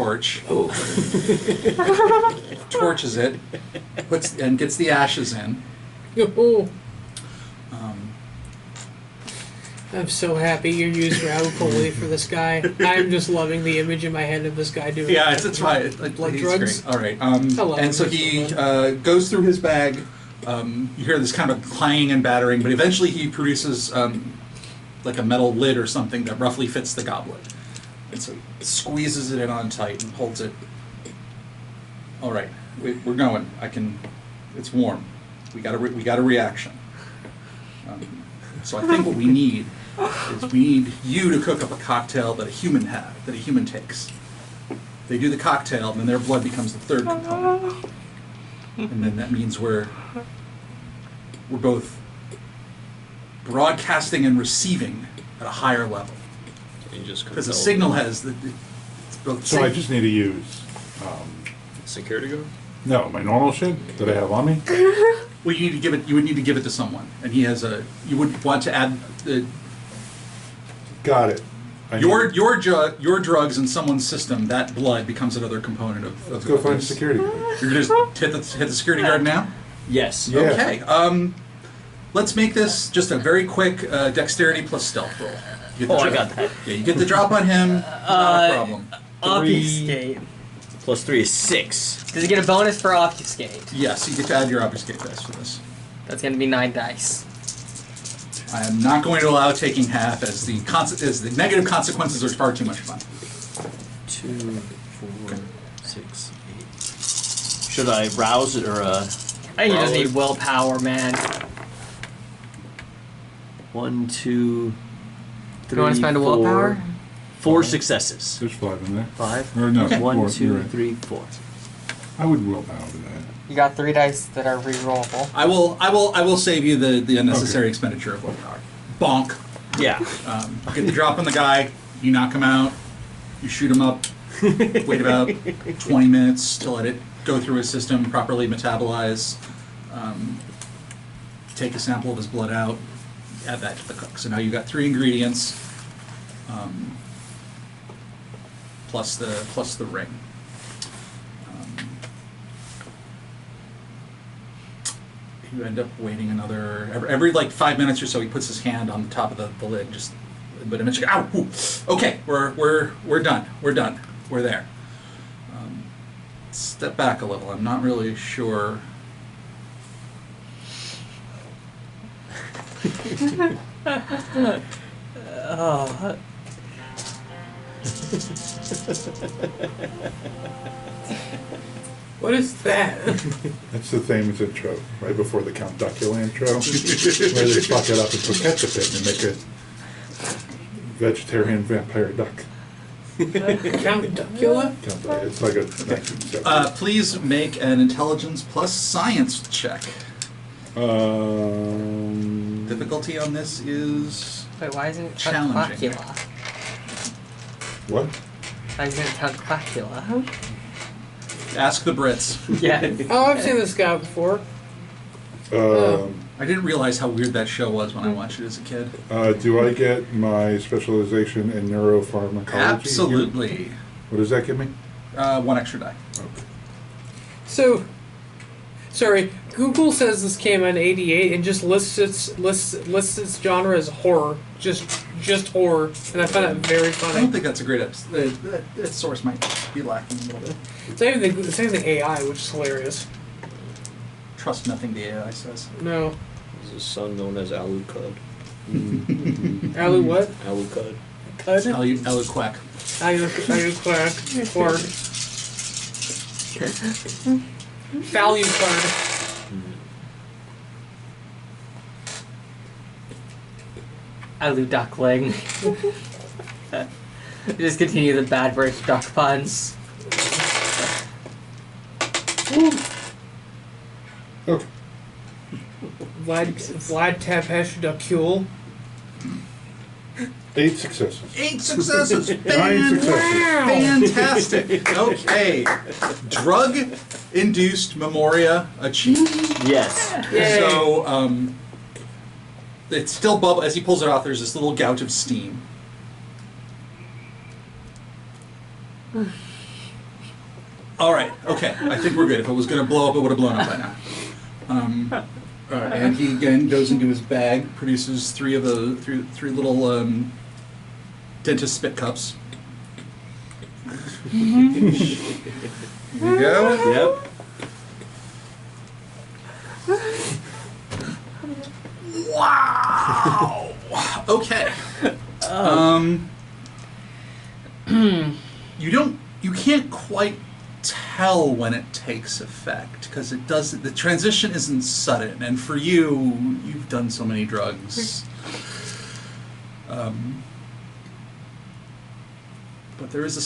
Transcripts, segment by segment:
torch, torches it, and gets the ashes in. I'm so happy you used Ravioli for this guy. I'm just loving the image in my head of this guy doing It's right. blood He's drugs. Great. All right. And so he goes through his bag. You hear this kind of clanging and battering, but eventually he produces like a metal lid or something that roughly fits the goblet. And so he squeezes it in on tight and holds it. All right, we're going. It's warm. We got a reaction. So I think what we need is we need you to cook up a cocktail that a human takes. They do the cocktail, and then their blood becomes the third component. And then that means we're both broadcasting and receiving at a higher level. Because the signal has it's both. So I just need to use security guard? no, my normal shit that I have on me. Well, you would need to give it to someone, and he has a. You would want to add the. Got it. Your drugs in someone's system. That blood becomes another component of. Let's go find a security guard. You're gonna just hit the security guard now. Yes. Yeah. Okay. Let's make this just a very quick dexterity plus stealth roll. I got that. Yeah, you get the drop on him. Not a problem. Obfuscate. Plus 3 is 6. Does he get a bonus for obfuscate? Yes, you get to add your obfuscate dice for this. That's going to be 9 dice. I am not going to allow taking half, as the negative consequences are far too much fun. 2, 4, 6, 8. Should I rouse it or I think you just need willpower, man. 1, 2, 3, You want to spend a willpower? 4 successes. There's 5 in there. 5? Or no, Okay. 1, 4. 2, You're right. 3, 4. I would willpower to that. You got 3 dice that are re-rollable. I will save you the unnecessary expenditure of willpower. Bonk. Yeah. Get the drop on the guy. You knock him out. You shoot him up. Wait about 20 minutes to let it go through his system, properly metabolize. Take a sample of his blood out. Add that to the cook. So now you've got 3 ingredients. Plus the ring. You end up waiting another every like 5 minutes or so. He puts his hand on the top of the lid, but eventually, ow! Ooh, okay, we're done. We're there. Step back a little. I'm not really sure. Oh. What is that? That's the famous intro, right before the Count Duckula intro, where they fuck it up and put ketchup in and make a vegetarian vampire duck. Count Duckula? Count Duckula. It's like a 1970s. Please make an intelligence plus science check. Difficulty on this is Wait, why isn't it challenging. Quackula? What? Why isn't it Quackula? Ask the Brits. Yeah. Oh, I've seen this guy before. I didn't realize how weird that show was when I watched it as a kid. Do I get my specialization in neuropharmacology? Absolutely. Here? What does that give me? 1 extra die. Okay. So, sorry, Google says this came out in '88 and just lists its genre as horror, just horror, and I find that very I funny. don't think that's a great episode. That source might be lacking a little bit. It's not even the AI, which is hilarious. Trust nothing the AI says. No, There's a son known as Alucud. Alu what? Alucud. Cud? Alu quack. Alu quack. Or value card. Alu duckling. Just continue the bad British duck puns. Okay. Vlad Tapesh Duckule. 8 successes. 8 successes. 9 successes. Fantastic. Okay. Drug-induced memoria achieved. Yes. Yay. So, it's still bubble. As he pulls it off, there's this little gout of steam. All right. Okay. I think we're good. If it was going to blow up, it would have blown up by now. All right. And he again goes into his bag, produces three little dentist spit cups. Here you go. Yep. Wow. Okay. You can't quite tell when it takes effect because it doesn't. The transition isn't sudden, and for you, you've done so many drugs. But there is a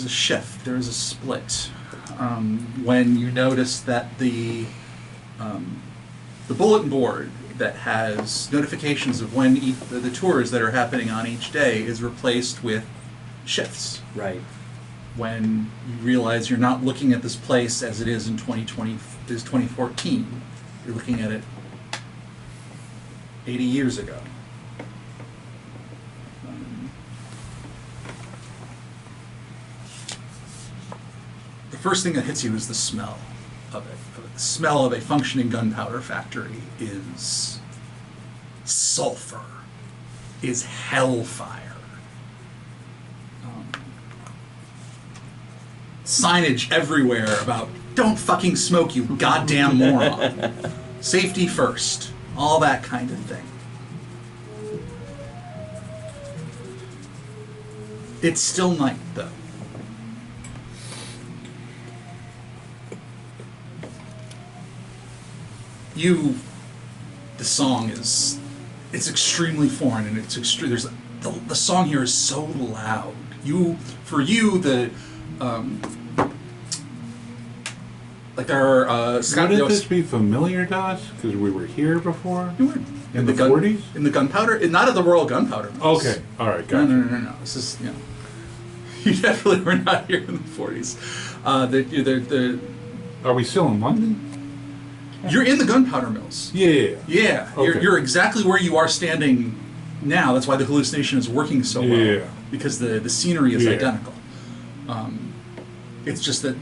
shift. There is a split when you notice that the bulletin board that has notifications of when the tours that are happening on each day is replaced with shifts. Right. When you realize you're not looking at this place as it is in 2014. You're looking at it 80 years ago. The first thing that hits you is the smell of it. The smell of a functioning gunpowder factory is sulfur, is hellfire. Signage everywhere about "Don't fucking smoke, you goddamn moron." Safety first. All that kind of thing. It's still night, though. The song is, it's extremely foreign, and it's the song here is so loud. There are Wouldn't this be familiar to us? Because we were here before? You were. In the 40s? In the gunpowder? Not at the Royal Gunpowder Mills. Okay, alright, gotcha. No. This is, you definitely were not here in the 40s. Are we still in London? You're in the gunpowder mills. Yeah. Yeah. Okay. You're exactly where you are standing now. That's why the hallucination is working so well. Yeah. Because the scenery is identical. It's just that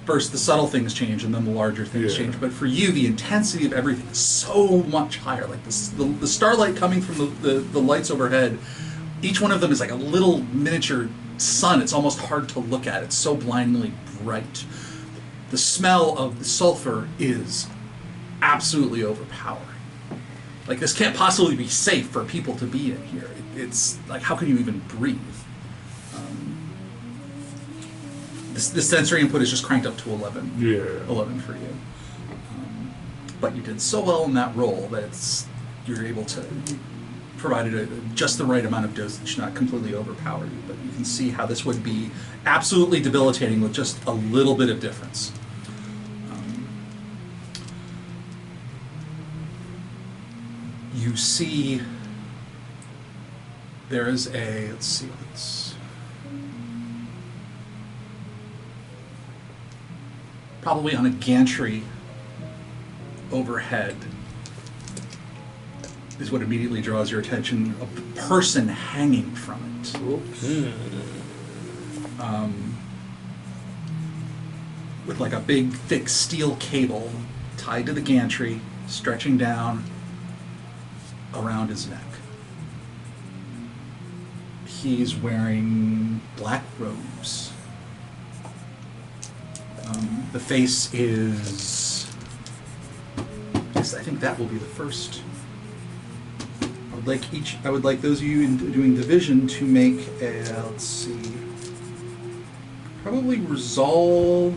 first the subtle things change and then the larger things change. But for you, the intensity of everything is so much higher. Like the starlight coming from the lights overhead, each one of them is like a little miniature sun. It's almost hard to look at. It's so blindly bright. The smell of the sulfur is absolutely overpowering. Like, this can't possibly be safe for people to be in here. It's like, how can you even breathe? This sensory input is just cranked up to 11. Yeah. 11 for you. But you did so well in that roll that you're able to provide just the right amount of dosage, not completely overpower you. But you can see how this would be absolutely debilitating with just a little bit of difference. You see there is probably on a gantry overhead is what immediately draws your attention, of the person hanging from it. With like a big, thick steel cable tied to the gantry, stretching down around his neck. He's wearing black robes. The face is... Yes, I think that will be the first. I would like those of you doing division to make a, let's see, probably resolve.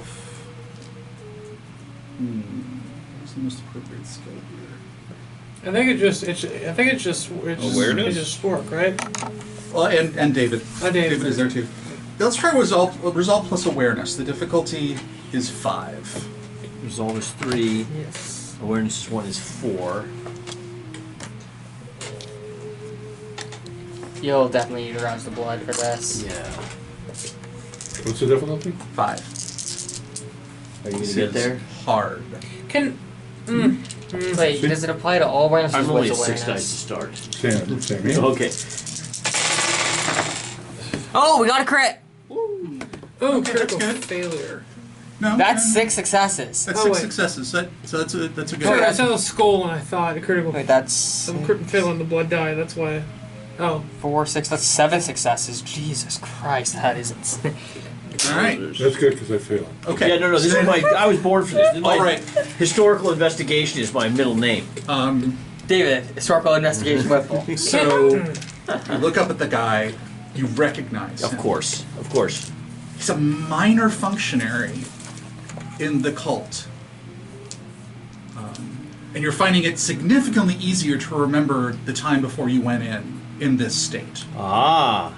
What's the most appropriate skill here? I think it's just awareness. It's just Spork, right? Well, and David. David is there too. Let's try resolve plus awareness. The difficulty is 5. Resolve is 3. Yes. Awareness 1 is 4. You'll definitely need to rouse the blood for this. Yeah. What's the difficulty? 5. Are you gonna This get is there? hard. Wait, does it apply to all awareness? I'm or only at just 6 awareness? dice to start. Same here. Okay. Oh, we got a crit! Oh, Okay, that's critical good. failure. No, That's no, 6 successes. That's Oh, 6 wait. successes. So that's a good. Sorry, I saw a skull and I thought a critical. Wait, that's I'm failing the blood die. That's why. Oh, 4, 6. That's 7 successes. Jesus Christ, that is insane. All right. That's good because I failed. Okay. Yeah, no, this is my. I was born for this. This is my All right. historical investigation is my middle name. David, historical investigation weapon. So you look up at the guy. You recognize Of him. course, of course. He's a minor functionary in the cult. And you're finding it significantly easier to remember the time before you went in this state. Ah,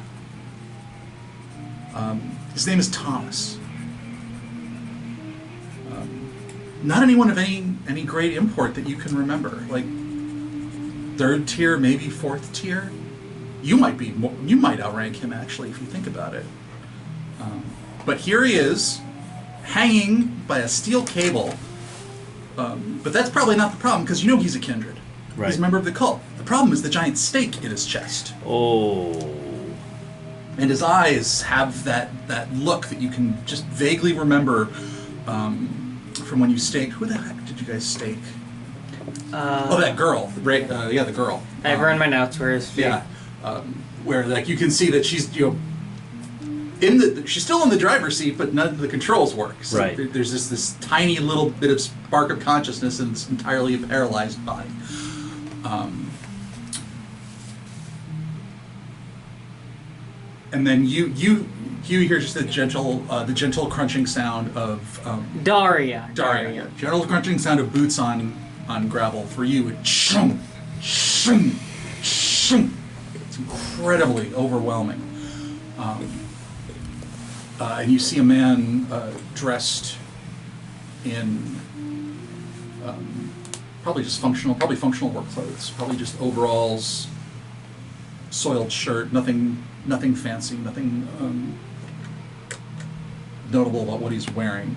His name is Thomas. Not anyone of any great import that you can remember. Like 3rd tier, maybe 4th tier. You might outrank him actually if you think about it. But here he is, hanging by a steel cable. But that's probably not the problem because you know he's a kindred. Right. He's a member of the cult. The problem is the giant stake in his chest. oh, And his eyes have that look that you can just vaguely remember from when you staked. Who the heck did you guys stake? That girl. Right? Yeah, the girl. I have her in my notes. Where is she? Yeah, where like you can see that she's she's still in the driver's seat, but none of the controls work. So Right. There's this tiny little bit of spark of consciousness in this entirely paralyzed body. And then you hear just the gentle crunching sound of Daria. gentle crunching sound of boots on gravel. For you, it's shum, shum, shum. It's incredibly overwhelming. And you see a man dressed in probably functional work clothes, probably just overalls, soiled shirt, nothing fancy, nothing notable about what he's wearing.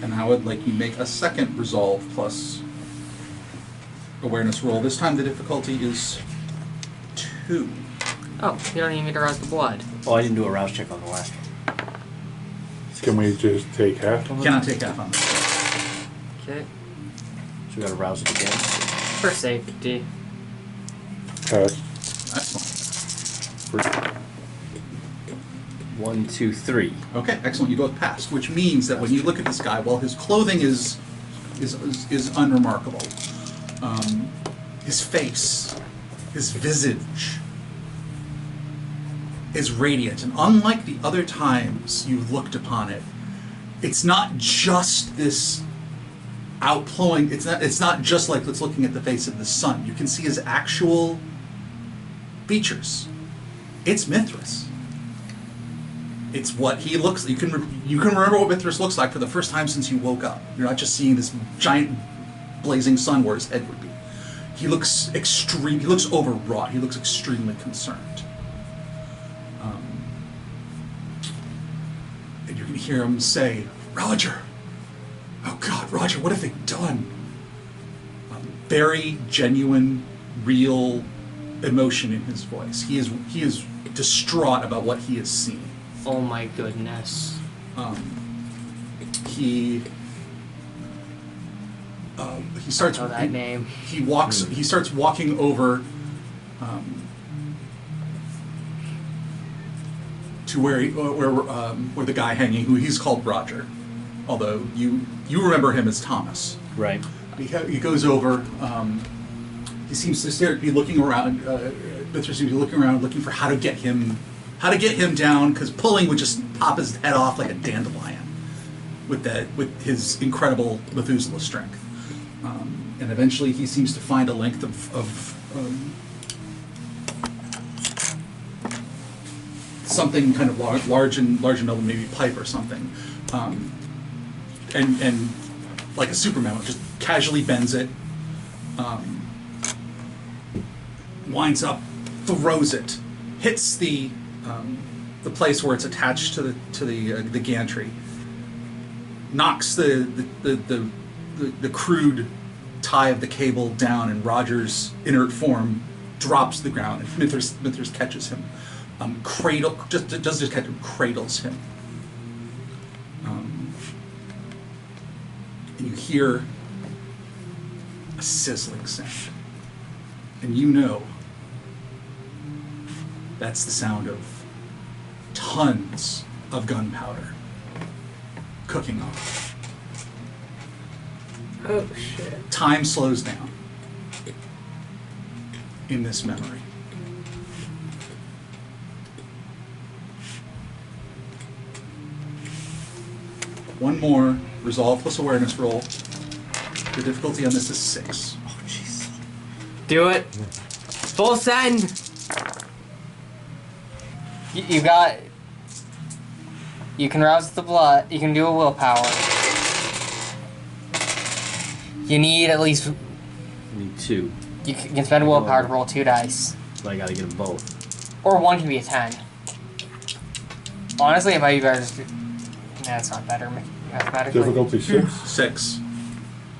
And I would like you make a second resolve plus awareness roll. This time the difficulty is 2. Oh, you don't even need to rouse the blood. oh! I didn't do a rouse check on the last one. Can we just take half of it? Cannot take half on this. Okay. So we got to rouse it again. For safety. Pass. Excellent. 1, 2, 3. Okay, excellent. You both passed, which means that when you look at this guy, while his clothing is unremarkable, his face, his visage is radiant, and unlike the other times you've looked upon it, it's not just this outflowing. It's not just like it's looking at the face of the sun. You can see his actual features. It's Mithras. It's what he looks. You can remember what Mithras looks like for the first time since you woke up. You're not just seeing this giant blazing sun where his head would be. He looks extreme. He looks overwrought. He looks extremely concerned. And you can hear him say, "Roger, oh God, Roger, what have they done?" Very genuine, real emotion in his voice. He is distraught about what he has seen. Oh my goodness. He starts. Oh, that name. He walks. He starts walking over to where the guy hanging, who he's called Roger, although you remember him as Thomas. Right. He goes over. He seems to be looking around. Mithras seems to be looking around, looking for how to get him down, because pulling would just pop his head off like a dandelion with his incredible Methuselah strength. And eventually, he seems to find a length of something kind of large enough, maybe pipe or something, and like a Superman, just casually bends it, winds up, throws it, hits the place where it's attached to the gantry, knocks the crude tie of the cable down, and Roger's inert form drops to the ground, and Mithras catches him. just kind of cradles him. And you hear a sizzling sound. And you know that's the sound of tons of gunpowder cooking off. Oh shit. Time slows down in this memory. One more resolve plus awareness roll. The difficulty on this is 6. Oh, jeez. Do it. Full send. You got. You can rouse the blood. You can do a willpower. You need at least. I need 2. You can spend a willpower to roll 2 dice. So I gotta get them both. Or 1 can be a 10. Honestly, it might be better just. That's not better mathematically. Difficulty 6. 6.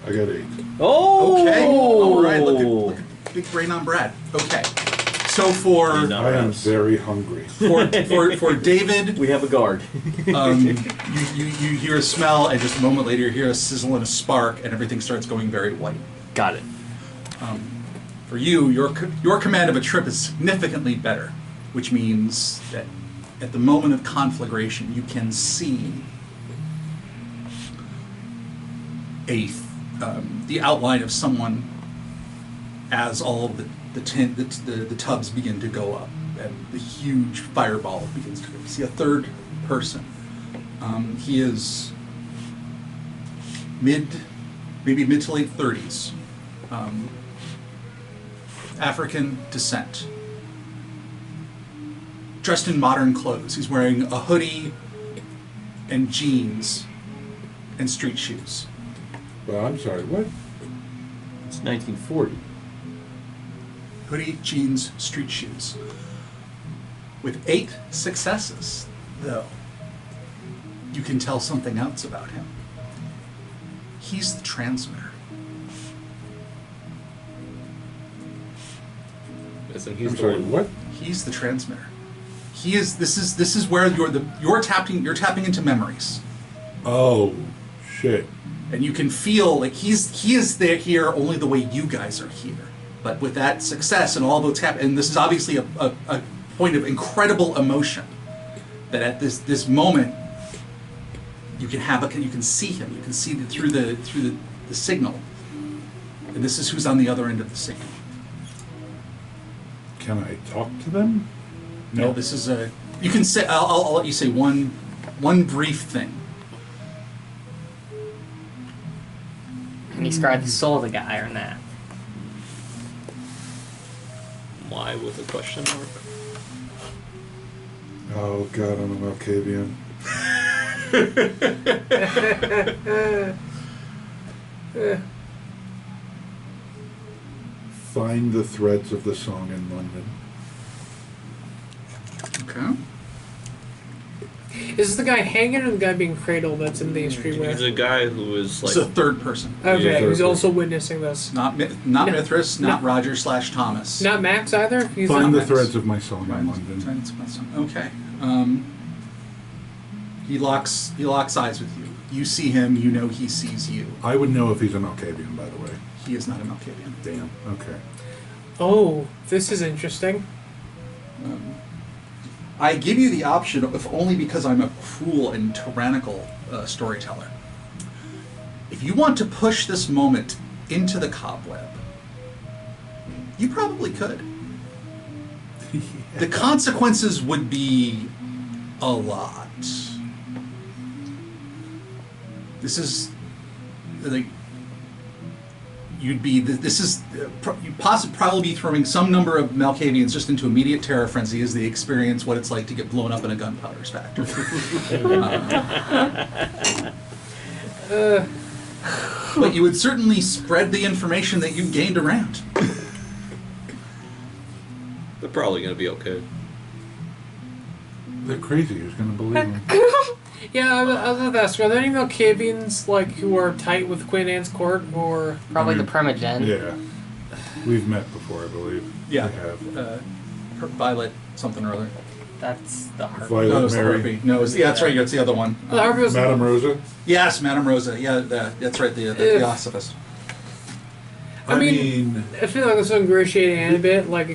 I got 8. Oh! Okay. All right. Look at big brain on Brad. Okay. So for I am very hungry. for David, We have a guard. you hear a smell, and just a moment later you hear a sizzle and a spark, and everything starts going very white. Got it. For you, your command of a trip is significantly better, which means that at the moment of conflagration, you can see the outline of someone as all of the tubs begin to go up, and the huge fireball begins to go. You see a third person. He is maybe mid to late 30s. African descent. Dressed in modern clothes. He's wearing a hoodie and jeans and street shoes. Well, I'm sorry, what? It's 1940. Hoodie, jeans, street shoes. With 8 successes, though, you can tell something else about him. He's the transmitter. I'm sorry, what? He's the transmitter. He is. This is where you're tapping into memories, Oh, shit. and you can feel like he is there here only the way you guys are here. But with that success and all those and this is obviously a point of incredible emotion. That at this moment, you can see him. You can see through the signal, and this is who's on the other end of the signal. Can I talk to them? No, this is a. You can say. I'll let you say one brief thing. Can you describe the soul of the guy or not? Why with a question mark? Oh, God, I'm an Alcavian. Find the threads of the song in London. Okay. Is this the guy hanging or the guy being cradled that's in the streetwear? He's a guy who is It's like a third person. Okay, Yeah. he's also witnessing this. Not No. Mithras, not No. Roger / Thomas. Not Max either? He's Find not the Max. threads of my song Right. in London. Okay. He locks eyes with you. You see him. You know he sees you. I would know if he's an Alcavian, by the way. He is not a Malkavian. Damn. Okay. Oh, this is interesting. I give you the option, if only because I'm a cruel and tyrannical storyteller. If you want to push this moment into the cobweb, you probably could. The consequences would be a lot. This is like you'd probably be throwing some number of Malkavians just into immediate terror frenzy as they experience what it's like to get blown up in a gunpowder factory. But you would certainly spread the information that you gained around. they're probably gonna be okay. They're crazy. Who's going to believe them? Yeah, I was about to ask, are there any Malkavians like who are tight with Queen Anne's court, or Probably I mean, the Primogen. Yeah. We've met before, I believe. Yeah. We have. Violet something or other. That's the harpy. Violet No, it's the Mary. harpy. No, that's right. It's the other one. The harpy was Madame Rosa. Yes, Madame Rosa. Yeah, that's right. The Theosophist. I mean, I feel like this will ingratiate Anne a bit, like I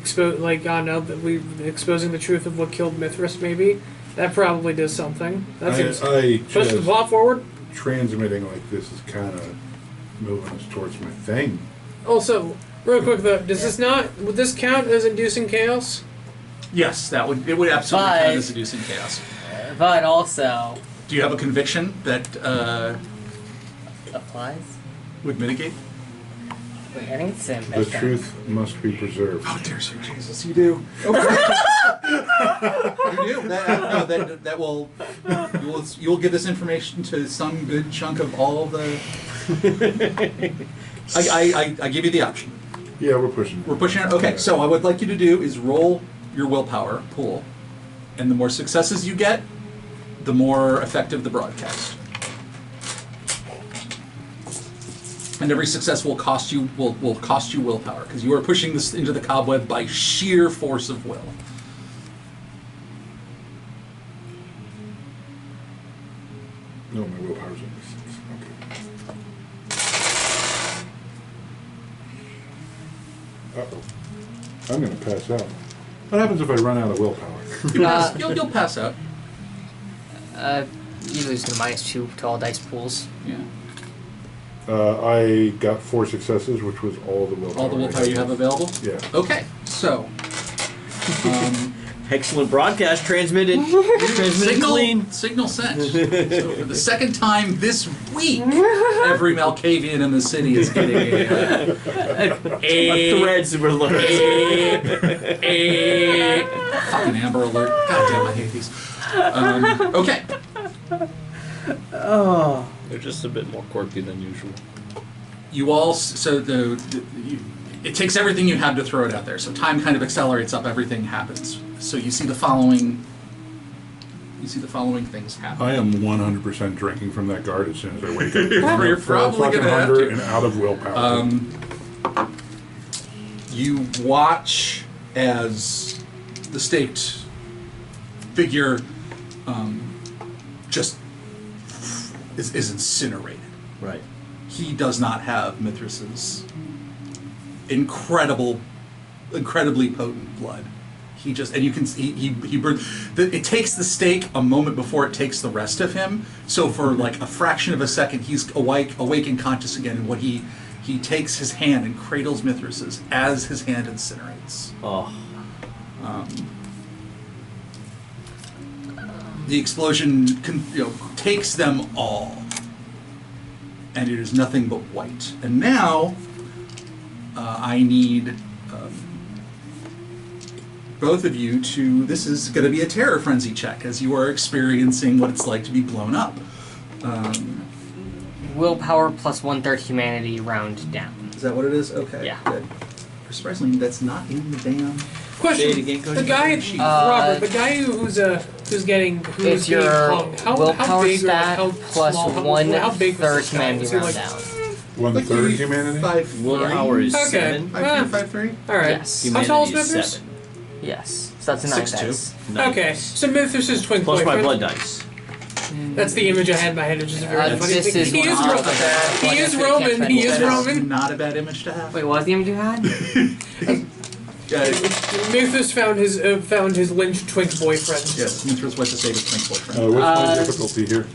don't know, that we exposing the truth of what killed Mithras. Maybe that probably does something. That seems I push the just plot forward. transmitting like this is kind of moving us towards my thing. Also, real quick though, would this count as inducing chaos? Yes, it would absolutely But- count as seducing chaos. But also Do you have a conviction that applies. would mitigate? Wait, I think it's in The truth must be preserved. Oh, dear sweet Jesus, you do. Okay. You do. That will. You'll give this information to some good chunk of all the. I give you the option. Yeah, we're pushing. We're pushing it. Okay, so what I would like you to do is roll your willpower pool, and the more successes you get, the more effective the broadcast. And every success will cost you willpower, because you are pushing this into the cobweb by sheer force of will. No, my willpower's only 6. Okay. Uh-oh. I'm gonna pass out. What happens if I run out of willpower? You'll pass out. You lose the -2 to all dice pools. Yeah. I got 4 successes, which was all the willpower. All the willpower you have available? Yeah. Okay, so. Excellent broadcast transmitted. Transmitted clean. Signal sent. So for the second time this week, every Malkavian in the city is getting A threads were learned. fucking Amber Alert. God damn, I hate these. Okay. Oh. They're just a bit more quirky than usual. You all, it takes everything you have to throw it out there. So time kind of accelerates up, everything happens. So you see the following things happen. I am 100% drinking from that guard as soon as I wake up. You're probably fucking gonna have hunger to. and out of willpower. You watch as the staked figure just is incinerated. Right. He does not have Mithras's incredibly potent blood. He just, and you can see he burned. It takes the stake a moment before it takes the rest of him. So for like a fraction of a second, he's awake and conscious again. And what he takes his hand and cradles Mithras's as his hand incinerates. Oh. The explosion takes them all, and it is nothing but white. And now I need both of you to. This is going to be a terror frenzy check as you are experiencing what it's like to be blown up. Willpower plus 1/3 humanity round down. Is that what it is? Okay. Yeah. Good. Surprisingly, that's not in the damn. Question: Say it again, Cody. the guy, Robert, the guy who's It's being your hung. How willpower big or stat how plus small, how big was 1/3 this guy? humanity Was he round like- down. 1/3 humanity? 5'3"? Willpower is Okay. 7. 5'3"? All right. Yes. How tall is Humanity is Mithras? 7. Yes. So that's a 9 6'2". dice. Nice. Okay, so Mithras is twin Plus my boyfriend. blood dice. That's the image I had in my head, which is a very funny this thing. is He one is off Roman. of that. He is Roman. He is That is Roman. not a bad image to have. Wait, what was the image you had? Mithras found his lynched twink boyfriend. Yes, Mithras was to say his twink boyfriend. What's my difficulty here?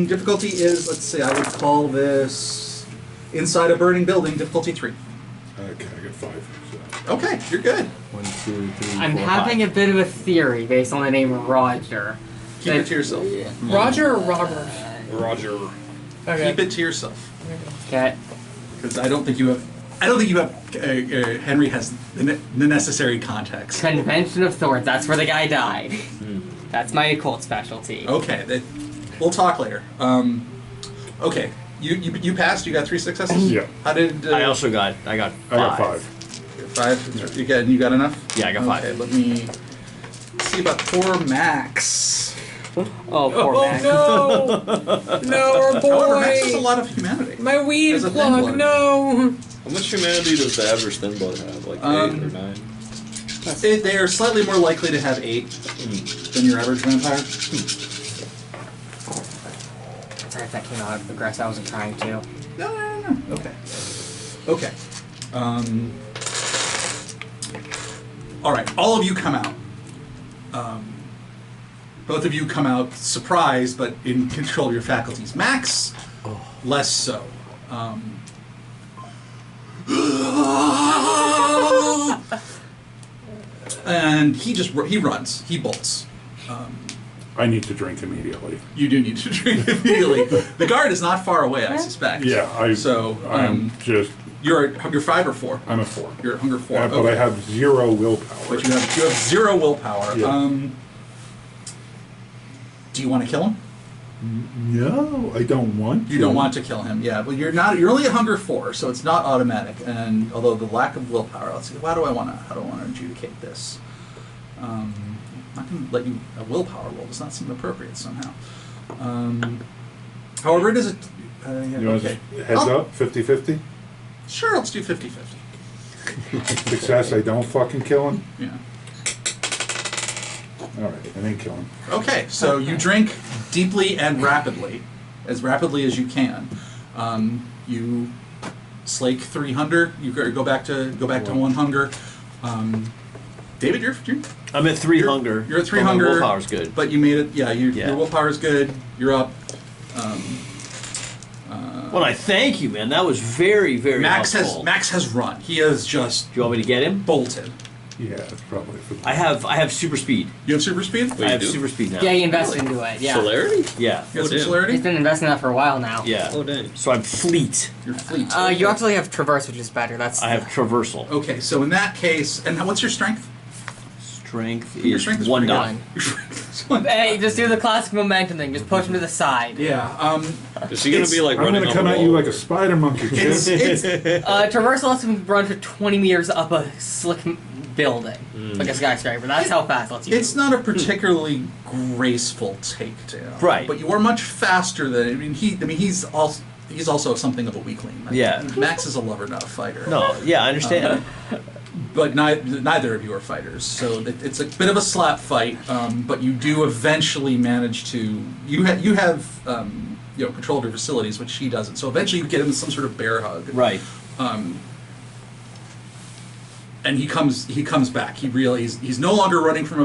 Difficulty is, let's see, I would call this inside a burning building, difficulty 3. Okay, I got 5. So. Okay, you're good. 1, 2, 3, I'm 4, having 5. a bit of a theory based on the name Roger. Keep it to yourself. Roger or Robert? Roger. Okay. Keep it to yourself. Okay. Because I don't think you have, Henry has the necessary context. Convention of Thorns. That's where the guy died. That's my occult specialty. Okay, we'll talk later. Okay, you passed, you got 3 successes? Yeah. How did... I got 5. I got 5. 5? You got enough? Yeah, I got 5. Okay, let me see about poor Max. Oh, poor man. Oh no! No, our However, Max has a boy! lot of humanity. My weed As a plug, thin blood. no! How much humanity does the average thin blood have? Like 8 or 9? They are slightly more likely to have 8 than your average vampire. Sorry if that came out aggressive. I wasn't trying to. No. Okay. Okay. All right. All of you come out. Both of you come out surprised, but in control of your faculties. Max, less so. And he runs. He bolts. I need to drink immediately. You do need to drink immediately. The guard is not far away, I suspect. Yeah, I'm just. You're 5 or 4. I'm a 4. You're at hunger 4. But I have 0 willpower. But you have 0 willpower. Yeah. Do you want to kill him? No, I don't want to. You don't want to kill him, yeah. But you're only at hunger 4, so it's not automatic. And although the lack of willpower, let's see, how do I want to adjudicate this? I'm not going to let you a willpower roll. Does not seem appropriate somehow. However, it is a. You want heads up, 50-50? Sure, let's do 50-50. Success, I don't fucking kill him? Yeah. Alright, I didn't kill him. Okay, so you drink deeply and rapidly as you can. You slake 3 hunger. You go back to 1 hunger. David, you're I'm at 3 hunger. You're at 3 but my hunger. willpower's good. But you made it. Yeah, your willpower is good. You're up. Well, I thank you, man. That was very, very helpful. Max has run. He has just. Do you want me to get him? Bolted. Yeah, it's probably for I have super speed. You have super speed? I have super speed now. Yeah, he invested into it. Yeah. Celerity? Yeah. You have some damn. celerity? He's been investing in that for a while now. Yeah. Oh, dang. So I'm fleet. You're fleet. You actually have traverse, which is better. That's. I have traversal. Okay, so in that case, and what's your strength? Strength Your is strength is 1 pretty die. good. Your strength is 1 Hey, just do the classic momentum thing. Just push him to the side. Yeah. Is he going to be like I'm running gonna on come the at wall? you like a spider monkey, kid. It's Traverse lets him run for 20 meters up a slick building, like a skyscraper. That's how fast it lets you. It's not a particularly graceful takedown, Right. But you are much faster than. He's also something of a weakling. Yeah. Max is a lover, not a fighter. No, yeah, I understand. But neither of you are fighters, so it's a bit of a slap fight. But you do eventually manage to. You have control of your facilities, which he doesn't. So eventually you get him some sort of bear hug. Right. And he comes back. He realizes he's no longer running from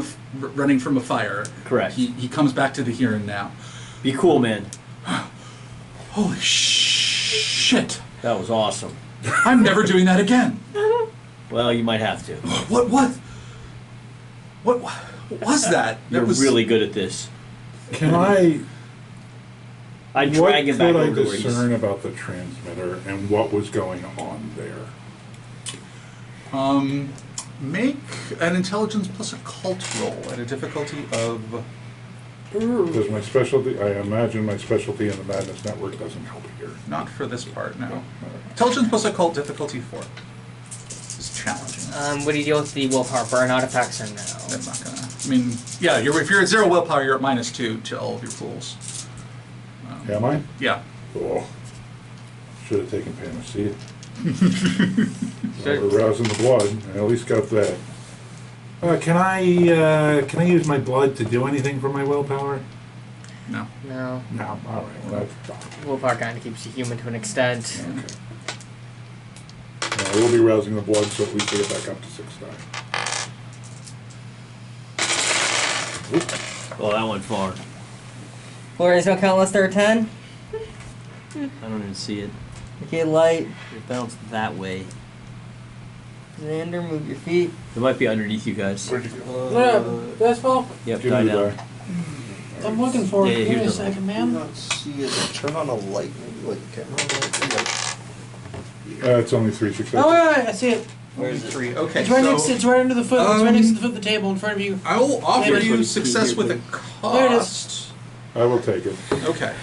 a fire. Correct. He comes back to the here and now. Be cool, man. Holy shit! That was awesome. I'm never doing that again. Well, you might have to. What was that? You're That was really good at this. Can I... I What drag him back could I over to where he's... discern about the transmitter and what was going on there? Make an intelligence plus occult roll at a difficulty of. Does my specialty... I imagine my specialty in the Madness Network doesn't help here. Not for this part, no. Intelligence plus occult difficulty 4. It's challenging. What do you deal with the willpower burnout effects or no? That's not gonna. I mean, yeah. If you're at 0 willpower, you're at -2 to all of your pools. Am I? Yeah. Oh. Should have taken Panacea. Well, we're rousing the blood. I at least got that. Can I use my blood to do anything for my willpower? No. No. No. All right. Well, that's fine. Willpower kind of keeps you human to an extent. Okay. No, we'll be rousing the blood so at least we get back up to 6 die. Oh, that went far. Flores don't count unless they're a 10. I don't even see it. Okay, light. It bounced that way. Zander, move your feet. It might be underneath you guys. Where'd you go? What up, Fastball? Yep, Give die me the down. die. I'm looking for it. Yeah, Give me a here's the- second, I man. not see it. Turn on a light, maybe like a camera light. It's only 3 successes. Oh, wait, I see it. Where is it? 3. Okay. It's right so next. It's right under the foot. It's right next to the foot of the table in front of you. I will offer There it you is. success with a There it is. cost. I will take it. Okay.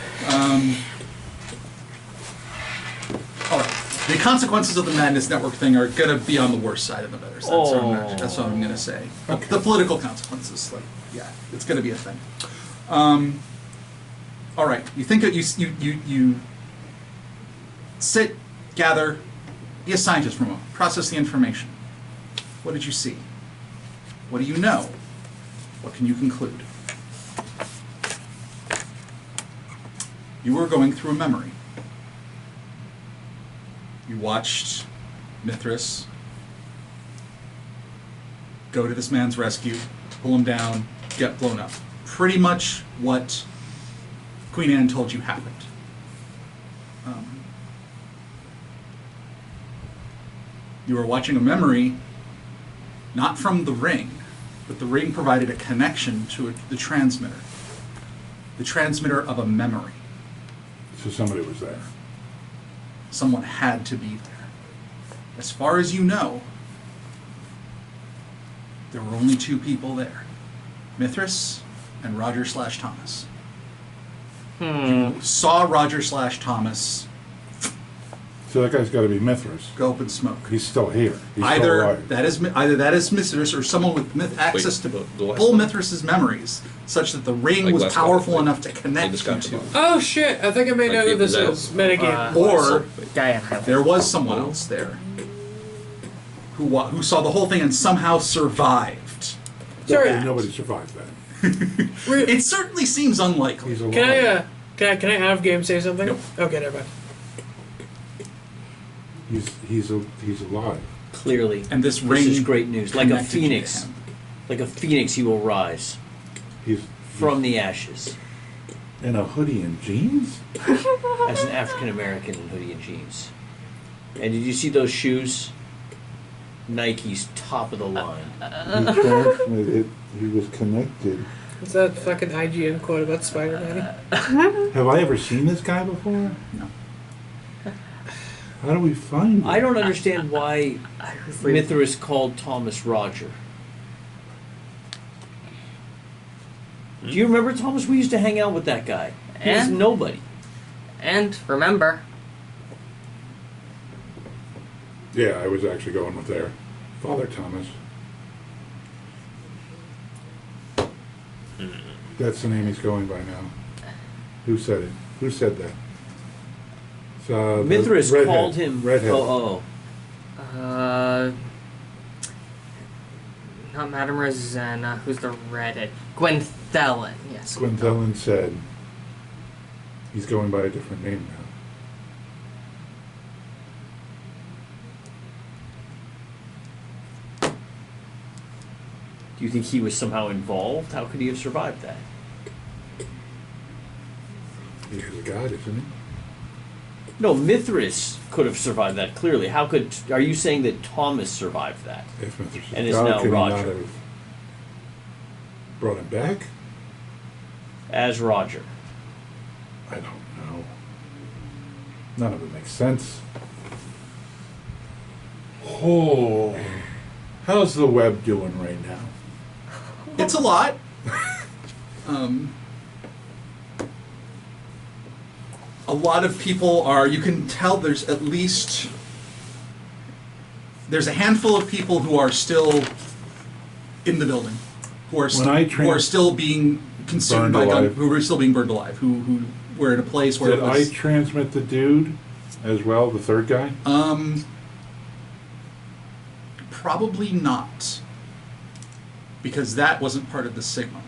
All right. The consequences of the Madness Network thing are going to be on the worse side of the better side. That's what I'm going to say. Okay. The political consequences, like, yeah, it's going to be a thing. All right. You think that you sit, gather, be a scientist for a moment, process the information. What did you see? What do you know? What can you conclude? You were going through a memory. You watched Mithras go to this man's rescue, pull him down, get blown up. Pretty much what Queen Anne told you happened. You were watching a memory, not from the ring, but the ring provided a connection to the transmitter. The transmitter of a memory. So somebody was there. Someone had to be there. As far as you know, there were only two people there. Mithras and Roger/Thomas. You saw Roger/Thomas So that guy's got to be Mithras. go up in smoke. He's still here. He's still Either alive. that is Mithras or someone with access to the last full one? Mithras's memories, such that the ring Like was last powerful one, like- enough to connect this you guy to. tomorrow. Oh shit! I think I may know who this is. Metagame. Or Guy in highlights. there was someone else there who saw the whole thing and somehow survived. Sorry. Nobody survived that. It certainly seems unlikely. He's alive. Can I out of game say something? Nope. Okay, never mind. He's alive. Clearly. And this This ring is great news. Like a connected you to phoenix. him. Like a phoenix, he will rise He's from the ashes in a hoodie and jeans. as an African American in hoodie and jeans. And did you see those shoes? Nike's top of the line. He transmitted. He was connected. Is that fucking IGN quote about Spider-Man? Have I ever seen this guy before? No. How do we find him? I don't understand why I was like, Mithras called Thomas Roger. Do you remember Thomas? We used to hang out with that guy. He was And? nobody. and remember, Yeah, I was actually going with there. Father Thomas. That's the name he's going by now. Who said it? Who said that? It's, the Mithras redhead. called him. Redhead. Oh, not Madame Rosanna. Who's the redhead? Gwenthelyn. Yes. Gwendolyn said he's going by a different name now. Do you think he was somehow involved? How could he have survived that? He's a god, isn't he? No, Mithras could have survived that. Clearly, how could? Are you saying that Thomas survived that? If Mithras is And a is god, now could he Roger. not have brought him back? As Roger. I don't know. None of it makes sense. Oh, how's the web doing right now? It's a lot. A lot of people are, you can tell there's at least, there's a handful of people who are still in the building, who are, who are still being consumed by gun, who are still being burned alive, who were in a place where Did it was, I transmit the dude as well, the third guy? probably not, because that wasn't part of the signal.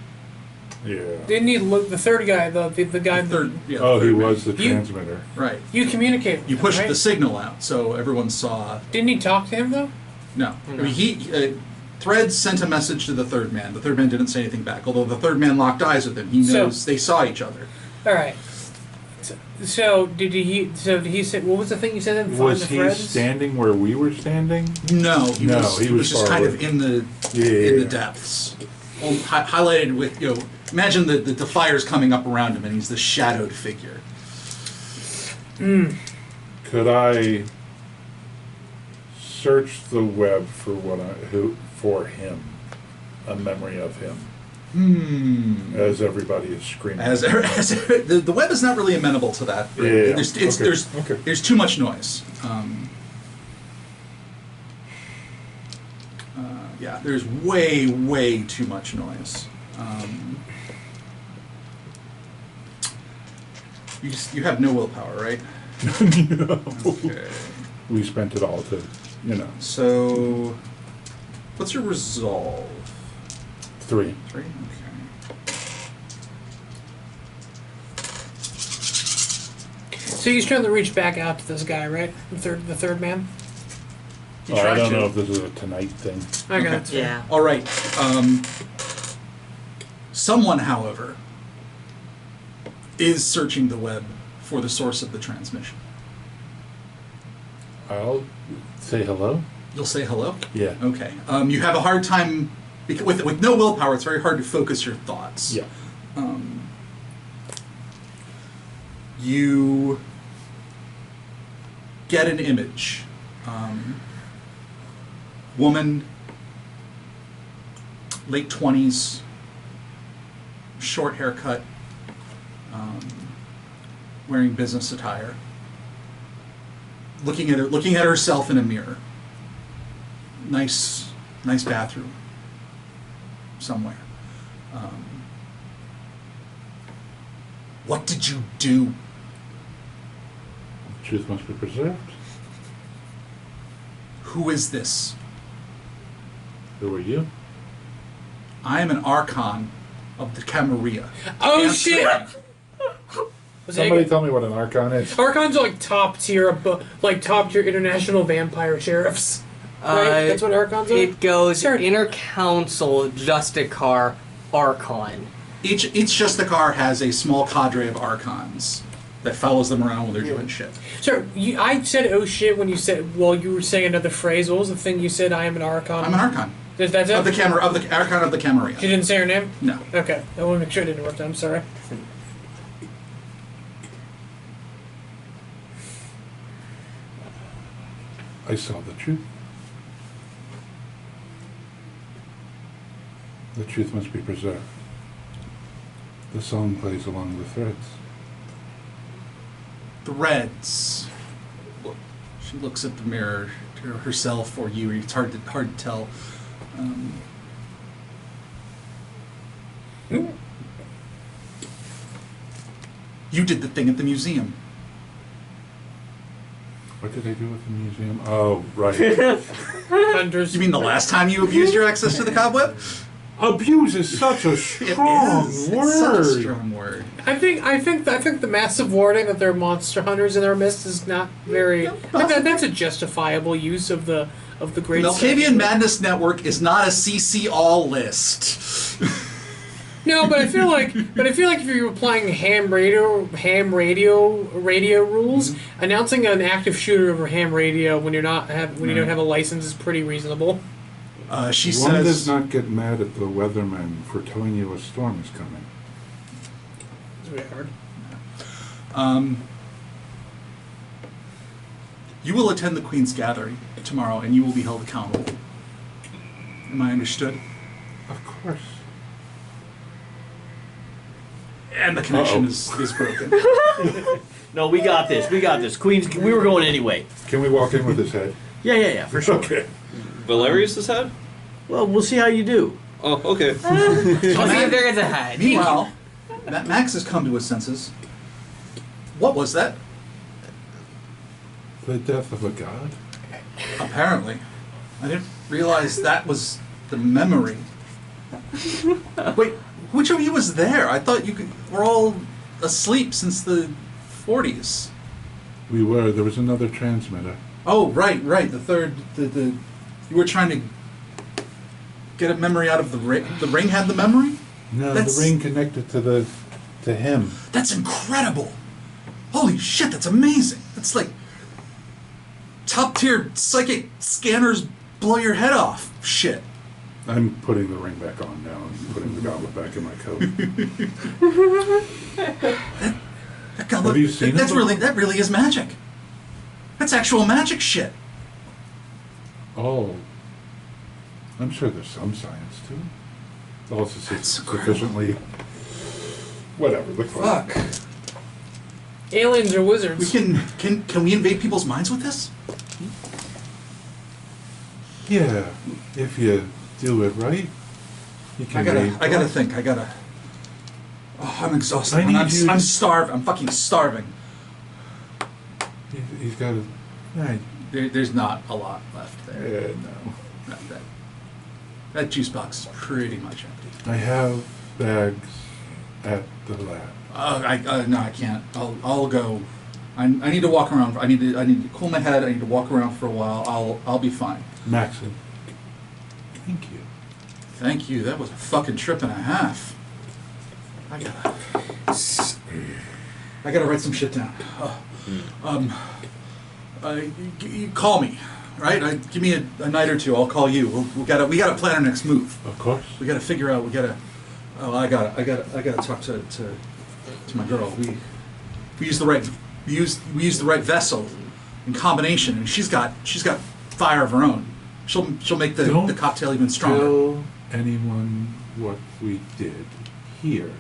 Yeah. Didn't he look the third guy, the guy The third, yeah, the Oh, he third man. was the You- transmitter. Right. you communicated with You him, pushed right? the signal out, so everyone saw. Didn't he talk to him though? No. I mean, Threads sent a message to the third man. The third man didn't say anything back, although the third man locked eyes with him. He So- knows they saw each other. All right. So did he? So did he say? What was the thing you said? Then find Was the he threads. standing where we were standing? No, he No, was. he He was was just far kind away. of in the Yeah. depths, highlighted with Imagine the fire's coming up around him, and he's the shadowed figure. Could I search the web for for him, a memory of him, as everybody is screaming? As the web is not really amenable to that. Yeah. Okay. There's too much noise. Yeah, there's way too much noise. You have no willpower, right? No. Okay. We spent it all to, So, what's your resolve? 3. 3. Okay. So he's trying to reach back out to this guy, right? The third man. He Oh, I tried don't to. know if this is a tonight thing. Okay. Okay. That's fair. Yeah. All right. Someone, however, is searching the web for the source of the transmission. I'll say hello. You'll say hello? Yeah. Okay. You have a hard time, with no willpower, it's very hard to focus your thoughts. Yeah. You get an image. Woman, late 20s, short haircut, wearing business attire, looking at herself in a mirror. Nice bathroom somewhere. What did you do? Truth must be preserved. Who is this? Who are you? I am an Archon of the Camarilla. Oh Answer shit! me. Was Somebody it, tell me what an Archon is. Archons are like top tier international vampire sheriffs. Right? That's what Archons are. It goes Sure. Inner Council, Justicar, Archon. Each Justicar has a small cadre of Archons that follows them around when they're doing shit. Sir, I said "oh shit" when you said you were saying another phrase. What was the thing you said? I am an Archon. I'm an Archon That's it. of the Archon of the Camarilla. She didn't say her name. No. Okay, I want to make sure I didn't interrupt. I'm sorry. I saw the truth. The truth must be preserved. The song plays along the threads. Threads. She looks at the mirror to herself or you. It's hard to tell. You did the thing at the museum. What did I do with the museum? Oh, right. Hunters. You mean the last time you abused your access to the cobweb? Abuse is such a strong word. It's such a strong word. I think the massive warning that there are monster hunters in our midst is not very. That's a justifiable use of the great. Malkavian Madness Network is not a CC all list. No, but I feel like if you're applying ham radio rules, announcing an active shooter over ham radio when you don't have a license is pretty reasonable. She One says, does not get mad at the weatherman for telling you a storm is coming. It's really hard. you will attend the Queen's Gathering tomorrow and you will be held accountable. Am I understood? Of course. And the connection is broken. No, we got this. We got this. Queens, we were going anyway. Can we walk in with his head? Yeah, for sure. Okay. Valerius' head? Well, we'll see how you do. Oh, okay. I'll see if there is a head. Meanwhile, Max has come to his senses. What was that? The death of a god? Apparently. I didn't realize that was the memory. Wait, which of you was there? I thought were all asleep since the 40s. We were. There was another transmitter. Oh, right. The third, you were trying to get a memory out of the ring. The ring had the memory? No, That's- the ring connected to him. That's incredible. Holy shit, that's amazing. That's like top tier psychic scanners blow your head off shit. I'm putting the ring back on now and putting the goblet back in my coat. That goblet, Have you seen that it? really is magic. That's actual magic shit. Oh. I'm sure there's some science to it. Also That's sufficiently... Whatever, the Fuck. Aliens or We wizards? can we invade people's minds with this? Yeah, if you do it right, you can I gotta think. Oh, I'm exhausted. I need you- I'm starving. I'm fucking starving. He's got to... There's not a lot left there. no. Not that. That juice box is pretty much empty. I have bags at the lab. No, I can't. I'll go. I need to walk around. I need to cool my head. I need to walk around for a while. I'll be fine. Maxim, thank you. Thank you. That was a fucking trip and a half. I gotta write some shit down. You call me, right? Give me a night or two. I'll call you. We gotta plan our next move. Of course. We gotta figure out. I gotta talk to my girl. We use the right vessel in combination, and she's got fire of her own. She'll make the cocktail even stronger. Tell anyone what we did here.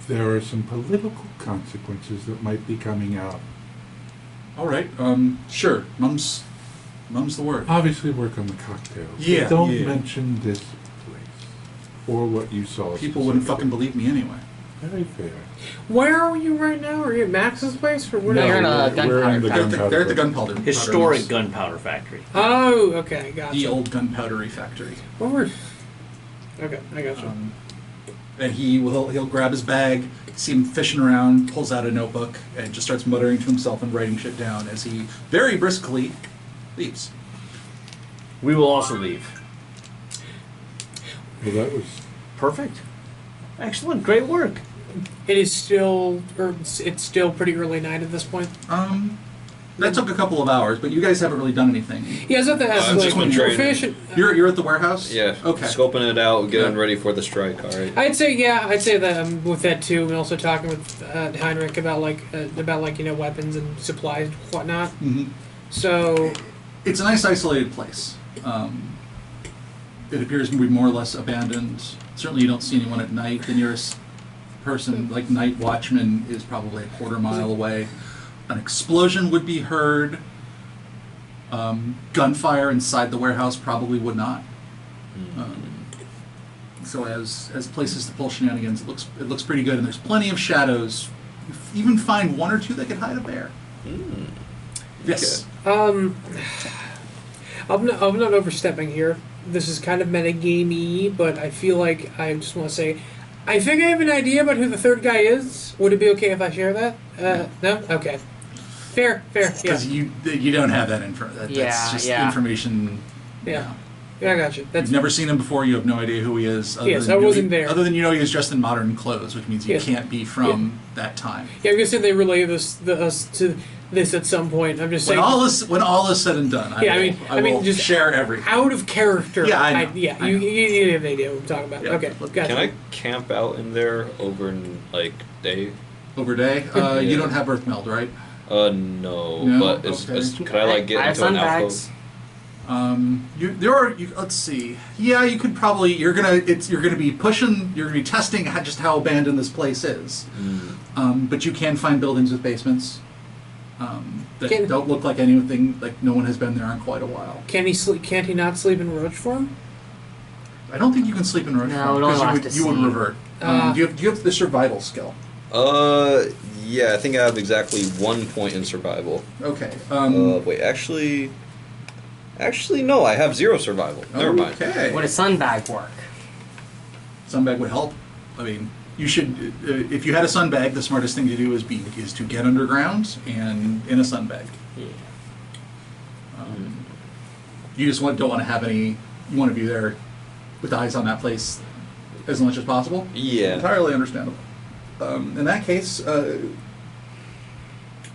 There are some political consequences that might be coming out. All right. Sure. Mum's the word. Obviously, work on the cocktails. Yeah. But don't yeah. mention this place or what you saw. People wouldn't fucking believe me anyway. Very fair. Where are you right now? Are you at Max's place or where? No, you're in a we're in gunpowder the factory. gunpowder. They're at the gunpowder. Historic mills. gunpowder factory. Oh, okay, gotcha. The old gunpowdery factory. What were? Okay, I gotcha. And he'll grab his bag, see him fishing around, pulls out a notebook, and just starts muttering to himself and writing shit down as he very briskly leaves. We will also leave. Well, that was. Perfect. Excellent. Great work. It is still, or it's still pretty early night at this point. That took a couple of hours, but you guys haven't really done anything. Yeah, it's at the I've just been we're training. finishing. You're at the warehouse? Yeah. Okay. Scoping it out, getting Yeah. ready for the strike. All right. I'd say that with that too, and also talking with Heinrich about weapons and supplies and whatnot. Mm-hmm. So It's a nice isolated place. It appears to be more or less abandoned. Certainly you don't see anyone at night. The nearest person, like night watchman, is probably a quarter mile away. An explosion would be heard. Gunfire inside the warehouse probably would not. So as places to pull shenanigans, it looks pretty good, and there's plenty of shadows. You even find one or two that could hide a bear. Yes. I'm not overstepping here. This is kind of metagamey, but I feel like I just want to say, I think I have an idea about who the third guy is. Would it be okay if I share that? No? Okay. Fair. Yeah. Because you don't have that info. That's just information. Yeah. Yeah, I got you. You've never seen him before. You have no idea who he is. Yes, I wasn't there. Other than you know he was dressed in modern clothes, which means he can't be from that time. Yeah, I'm gonna say they relay us to this at some point. I'm just saying. When all is said and done, I will just share everything. Out of character. Yeah, I know. You have an idea what I'm talking about. Yeah. Okay, gotcha. Can I camp out in there over day? Over day, you don't have Earth Meld, right? No. No? But Okay. could I like get I have into an sunbags. alcove? Let's see. Yeah, you could probably. You're gonna be pushing. You're gonna be testing just how abandoned this place is. But you can find buildings with basements that don't look like anything. Like no one has been there in quite a while. Can he sleep? Can't he not sleep in roach form? I don't think you can sleep in roach No, form we don't because have to you would see. revert. Do you have the survival skill? Yeah, I think I have exactly 1 point in survival. Okay. Wait, actually, no, I have 0 survival. Never mind. Okay. Would a sunbag work? Sunbag would help. I mean, you should. If you had a sunbag, the smartest thing to do is to get underground and in a sunbag. Yeah. You just don't want to have any one of you there with eyes on that place as much as possible. Yeah. Entirely understandable. In that case,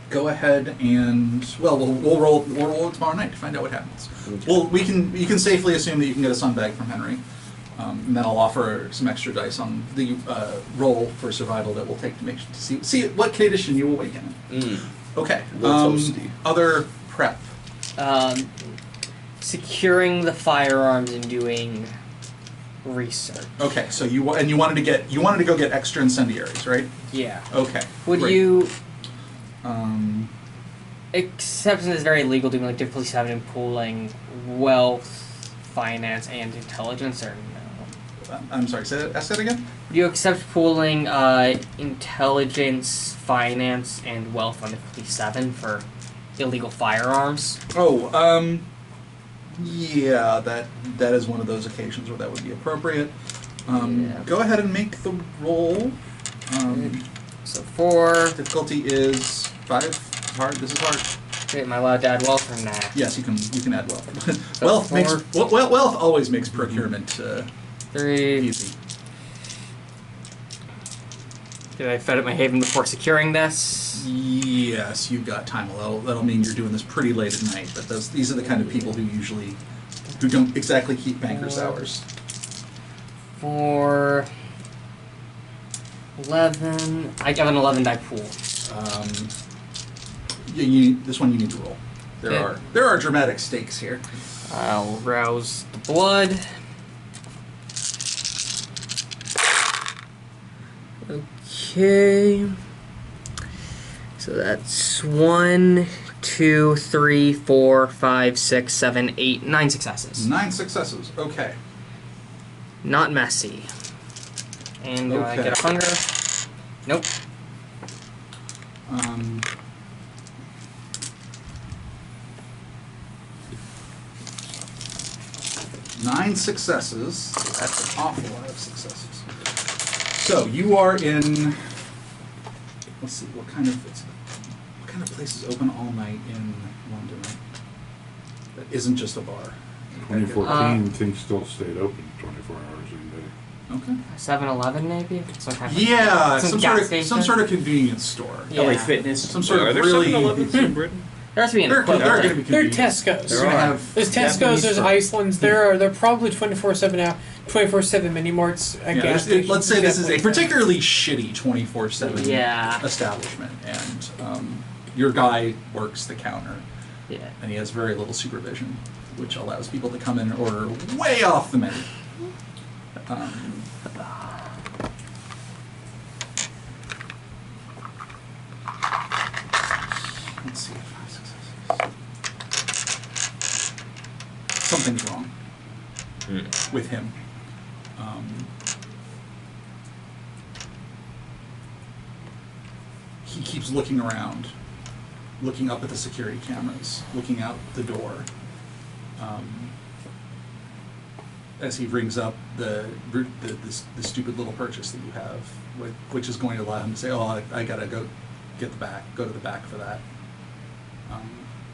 go ahead and we'll roll it tomorrow night to find out what happens. Okay. Well, you can safely assume that you can get a sunbag from Henry, and then I'll offer some extra dice on the roll for survival that we'll take to see what condition you awaken in. Okay. Little toasty. Other prep. Securing the firearms and doing research. Okay, so you wanted to go get extra incendiaries, right? Yeah. Okay. Would great. you, Um, except since it's very illegal, doing like difficulty 7 and pooling wealth, finance, and intelligence, or no? I'm sorry. Ask that again. Would you accept pooling intelligence, finance, and wealth on difficulty 7 for illegal firearms? Oh, Yeah, that is one of those occasions where that would be appropriate. Yeah. Go ahead and make the roll. So 4. Difficulty is 5. Hard. This is hard. Okay, am I allowed to add wealth or nah? Yes, you can add wealth. So Wealth makes 4. wealth always makes procurement 3. easy. Did I fed up my haven before securing this? Yes, you've got time. Well, that'll mean you're doing this pretty late at night. But these are the kind of people who don't exactly keep bankers' hours. 4. 11. I have an 11 die pool. This one you need to roll. Okay. There are dramatic stakes here. I'll rouse the blood. Okay. So that's 1, 2, 3, 4, 5, 6, 7, 8, 9 successes. 9 successes. Okay. Not messy. And do I Okay. get a hunger? Nope. 9 successes. That's an awful lot of successes. So you are in. Let's see what kind of place is open all night in London that isn't just a bar. 2014, things still stayed open 24 hours a day. Okay. 7-Eleven maybe? Some kind of Yeah, some some gas sort of station? some sort of convenience store. Yeah. LA Fitness. Some sort Are of there really. 7-Elevens in Britain? There has to be an They're equivalent. going to be They're convenience. Tesco's. They're going to have. There's Tesco's, Japanese there's store. Iceland's. They're probably 24/7 now. 24/7 mini marts at Yeah, gas let's stations. say this is a Definitely. particularly shitty 24/7 Yeah. establishment, and your guy works the counter, Yeah. and he has very little supervision, which allows people to come in and order way off the menu. Let's see. 5 successes. Something's wrong with him. He keeps looking around, looking up at the security cameras, looking out the door. As he rings up the stupid little purchase that you have, which is going to allow him to say, "Oh, I gotta go get the back, go to the back for that."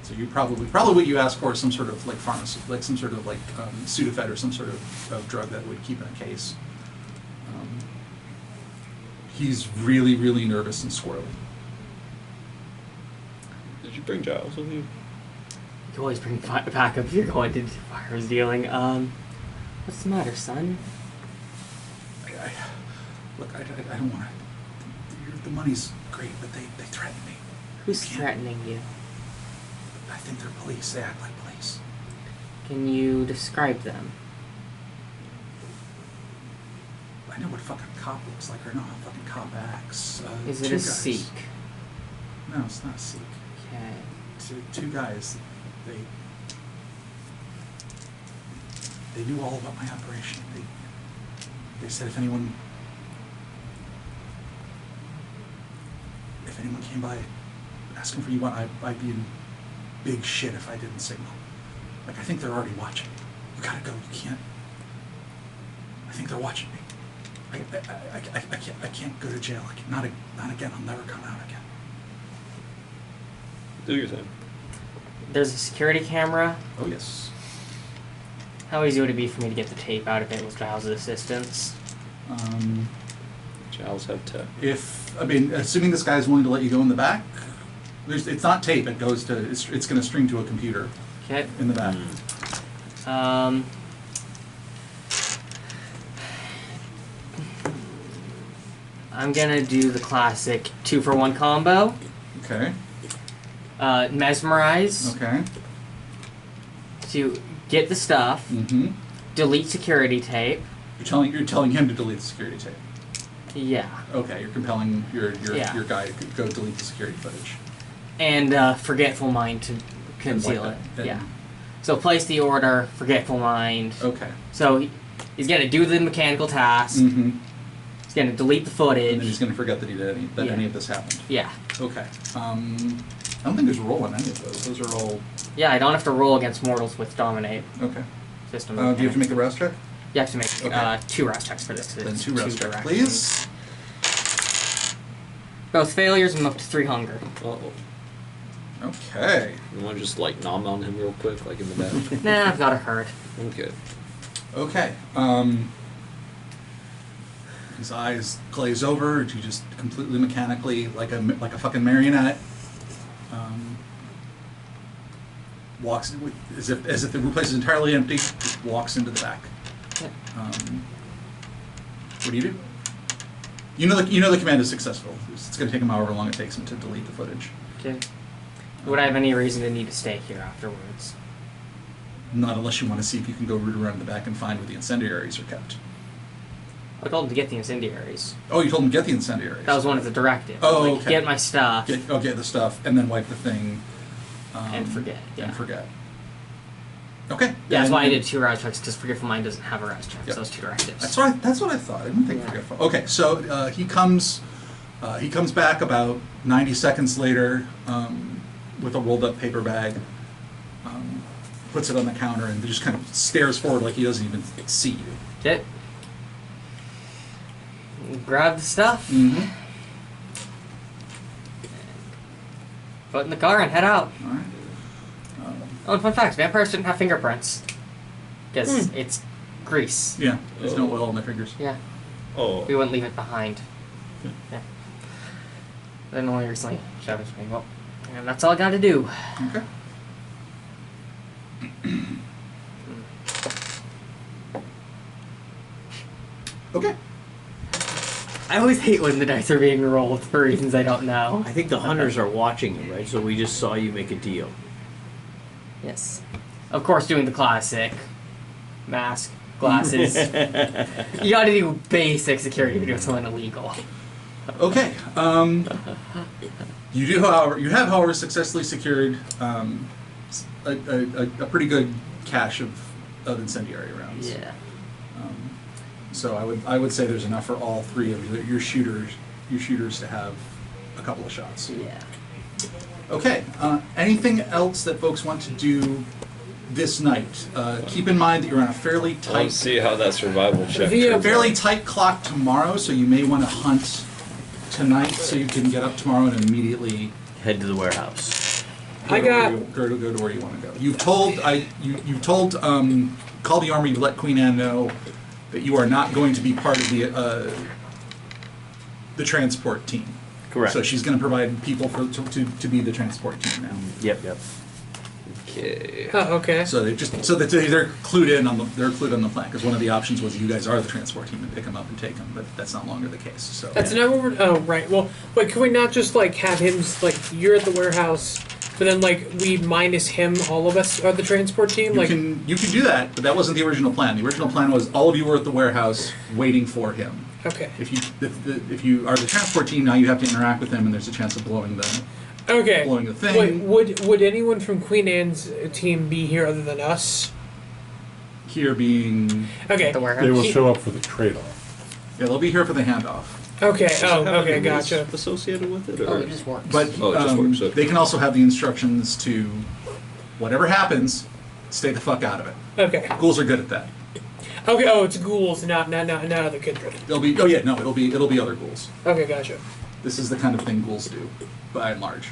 So you probably what you ask for is some sort of like pharmacy, like some sort of like Sudafed or some sort of drug that would keep in a case. He's really, really nervous and squirrely. Did you bring Giles with you? You can always bring backup if you're going to firearms dealing. What's the matter, son? Look, I don't want to. The money's great, but they threaten me. Who's Can't- threatening you? I think they're police. They act like police. Can you describe them? I know what a fucking cop looks like, or not how a fucking cop acts. Is it two a guys. Sikh? No, it's not a Sikh. Okay. Two guys. They knew all about my operation. They said if anyone came by asking for you, I'd be in big shit if I didn't signal. Like, I think they're already watching. You gotta go. You can't. I think they're watching me. I can't go to jail. Not again. I'll never come out again. Do your thing. There's a security camera. Oh yes. How easy would it be for me to get the tape out if it was Giles' assistance? Giles had tech. Assuming this guy's willing to let you go in the back, it's not tape. It goes to. It's going to stream to a computer Okay. in the back. I'm gonna do the classic 2-for-1 combo. Okay. Mesmerize Okay. to get the stuff, Mm-hmm. delete security tape. You're telling him to delete the security tape. Yeah. Okay, you're compelling your Yeah. guy to go delete the security footage. And Forgetful Mind to conceal like it. that. Yeah. So place the order, Forgetful Mind. Okay. So he's gonna do the mechanical task. Mm-hmm. He's gonna delete the footage. And then he's going to forget that he did any Yeah. of this happened. Yeah. Okay. I don't think there's a roll on any of those. Those are all Yeah, I don't have to roll against mortals with dominate okay. system. Do you have to make a rouse check? You have to make Okay. 2 rouse checks for this. 'cause Then it's 2 rouse check, directions. please. Both failures and up to 3 hunger. Uh-oh. Okay. You want to just like nom on him real quick, like in the back? Nah, I've got a hurt. Okay. Okay. His eyes glaze over. You just completely mechanically, like a fucking marionette, walks as if the room place is entirely empty. Just walks into the back. What do? You know the command is successful. It's going to take him however long it takes him to delete the footage. Okay. Would I have any reason to need to stay here afterwards? Not unless you want to see if you can go root around the back and find where the incendiaries are kept. I told him to get the incendiaries. Oh, you told him to get the incendiaries. That was one of the directives. Oh, like, okay. Get my stuff. Get the stuff and then wipe the thing. And forget, yeah. And forget. Okay. Yeah, that's And- why I did 2 rouse checks, because Forgetful Mind doesn't have a rouse check. Yep. So those 2 directives. That's what I thought. I didn't think Yeah. forgetful. Okay, so he comes back about 90 seconds later with a rolled up paper bag, puts it on the counter, and just kind of stares forward like he doesn't even see you. Okay. Grab the stuff. Mm-hmm. Put it in the car and head out. All right. Oh, and fun fact, vampires didn't have fingerprints. Because it's grease. Yeah, there's no oil on their fingers. Yeah. Oh. We wouldn't leave it behind. Yeah. Then only recently shouted to me, well, and that's all I gotta do. Okay. Okay. I always hate when the dice are being rolled for reasons I don't know. I think the hunters are watching you, right? So we just saw you make a deal. Yes. Of course, doing the classic. Mask, glasses. You gotta do basic security if you're doing something illegal. Okay. You have, however, successfully secured a pretty good cache of incendiary rounds. Yeah. So I would say there's enough for all 3 of your shooters to have a couple of shots. Yeah. Okay. Anything else that folks want to do this night? Keep in mind that you're on a fairly Let's tight, see how that survival check The, turns fairly out. tight clock tomorrow. So you may want to hunt tonight so you can get up tomorrow and immediately Head to the warehouse. I got. go to where you want to go. You've told Call the Army to let Queen Anne know that you are not going to be part of the transport team. Correct. So she's going to provide people to be the transport team now. Yep. Okay. Oh, okay. So they're clued in on the plan, because one of the options was you guys are the transport team and pick them up and take them, but that's no longer the case. So That's not what we're. Oh, right. Well, wait. Can we not just like have him like you're at the warehouse, but then like we minus him, all of us are the transport team? you can do that, but that wasn't the original plan. The original plan was all of you were at the warehouse waiting for him. Okay. If you are the transport team, now you have to interact with him, and there's a chance of blowing the thing. Wait, would anyone from Queen Anne's team be here other than us? Here being Okay. The warehouse. They will show up for the trade-off. yeah, they'll be here for the handoff. Okay. Does it Oh, have okay. any rules Gotcha. associated with it, Oh, or it just works. But Oh, it just works, okay. they can also have the instructions to whatever happens, stay the fuck out of it. Okay. Ghouls are good at that. Okay. Oh, it's ghouls, not other kindred. It'll be other ghouls. Okay. Gotcha. This is the kind of thing ghouls do, by and large.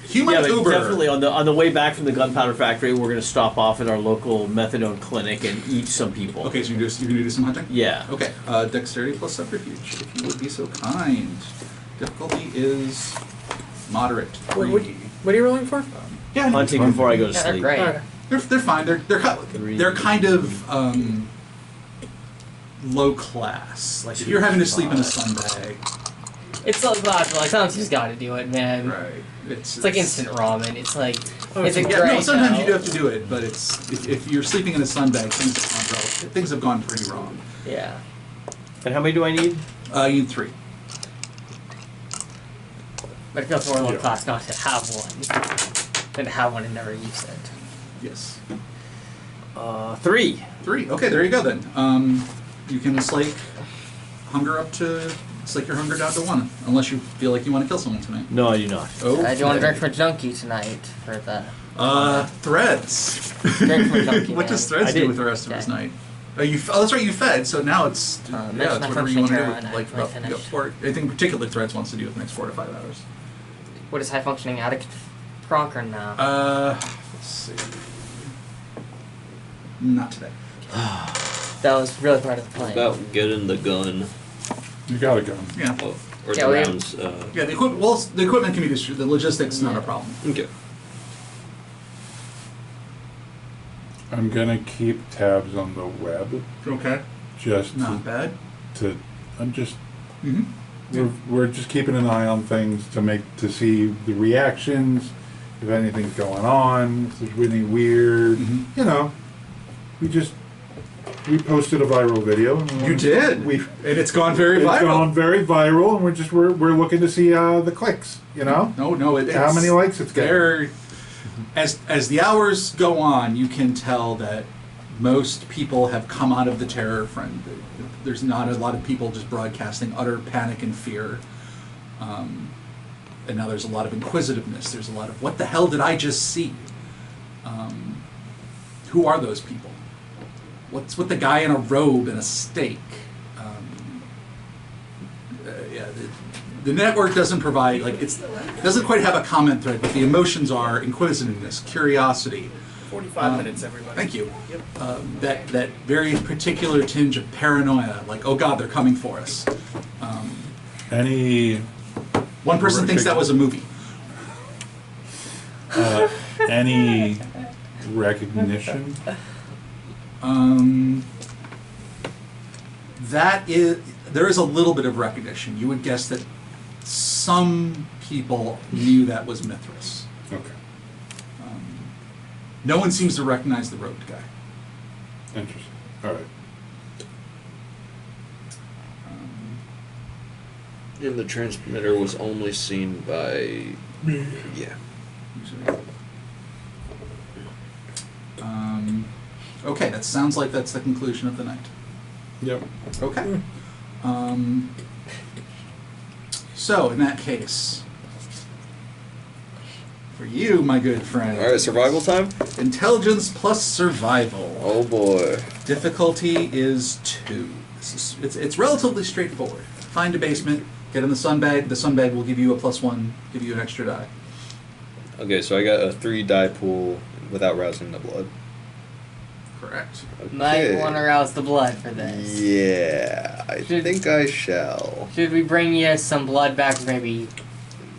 Human Yeah, but Uber. definitely on the way back from the gunpowder factory, we're going to stop off at our local methadone clinic and eat some people. Okay, so you're gonna do some hunting. Yeah. Okay. Dexterity plus subterfuge, if you would be so kind. Difficulty is moderate. Wait, 3. what are you rolling for? Yeah, no, Hunting before I go to Yeah, they're sleep. great. Alright. they're fine. They're kind of low class. Like if you're having to sleep in a sunbag, It's so logical. Like, sometimes you just gotta do it, man. right? It's like instant ramen. It's like, Oh, it's a yeah, great. Yeah, no, sometimes you though. do have to do it, but it's if you're sleeping in a sunbag, things have gone pretty wrong. Yeah. And how many do I need? You need 3. But it feels more low class not to have one than to have one and never use it. Yes. 3. 3. Okay, there you go then. You can slake hunger up to It's like your hunger down to 1, unless you feel like you want to kill someone tonight. No, I do not. Oh, I do want to drink for Junkie tonight for the. Threads. Drink for Junkie. What man. does Threads I do did. with the rest of his Okay. night? Oh, that's right. You fed, so now it's Mention it's my whatever you want to do. functioning Like terror, and I about, finished. anything particular Threads wants to do with the next 4 to 5 hours. What is high functioning addict proc or now? Let's see. Not today. That was really part of the plan. About getting the gun. You got a gun. Yeah. Oh, or Yeah, the we- rounds. Yeah, the equipment can be distributed. The logistics not a problem. Okay. I'm gonna keep tabs on the web, Okay. just Not bad. I'm just Mm-hmm. we're just keeping an eye on things to see the reactions, if anything's going on, if there's anything weird. Mhm. You know, we posted a viral video. And You did. We And it's gone very it's viral. gone very viral, and we're looking to see the clicks. You know, No, it's how many likes it's getting. There, as the hours go on, you can tell that most people have come out of the terror front. There's not a lot of people just broadcasting utter panic and fear. And now there's a lot of inquisitiveness. There's a lot of, what the hell did I just see? Who are those people? What's with the guy in a robe and a stake? The network doesn't provide, doesn't quite have a comment thread, but the emotions are inquisitiveness, curiosity. 45 minutes, everybody. Thank you. Yep. That very particular tinge of paranoia, like, oh God, they're coming for us. Any One person thinks that was a movie. any recognition? There is a little bit of recognition. You would guess that some people knew that was Mithras. Okay, No one seems to recognize the robed guy. interesting. All right. And the transmitter was only seen by me. Yeah. Okay, that sounds like that's the conclusion of the night. Yep. Okay. So, in that case, for you, my good friend, All right, survival time. intelligence plus survival. Oh boy. Difficulty is 2. It's relatively straightforward. Find a basement, get in the sunbag. The sunbag will give you a +1, give you an extra die. Okay, so I got a 3 die pool without rousing the blood. Correct. Might want to rouse the blood for this. Yeah, I think I shall. Should we bring you some blood back? Maybe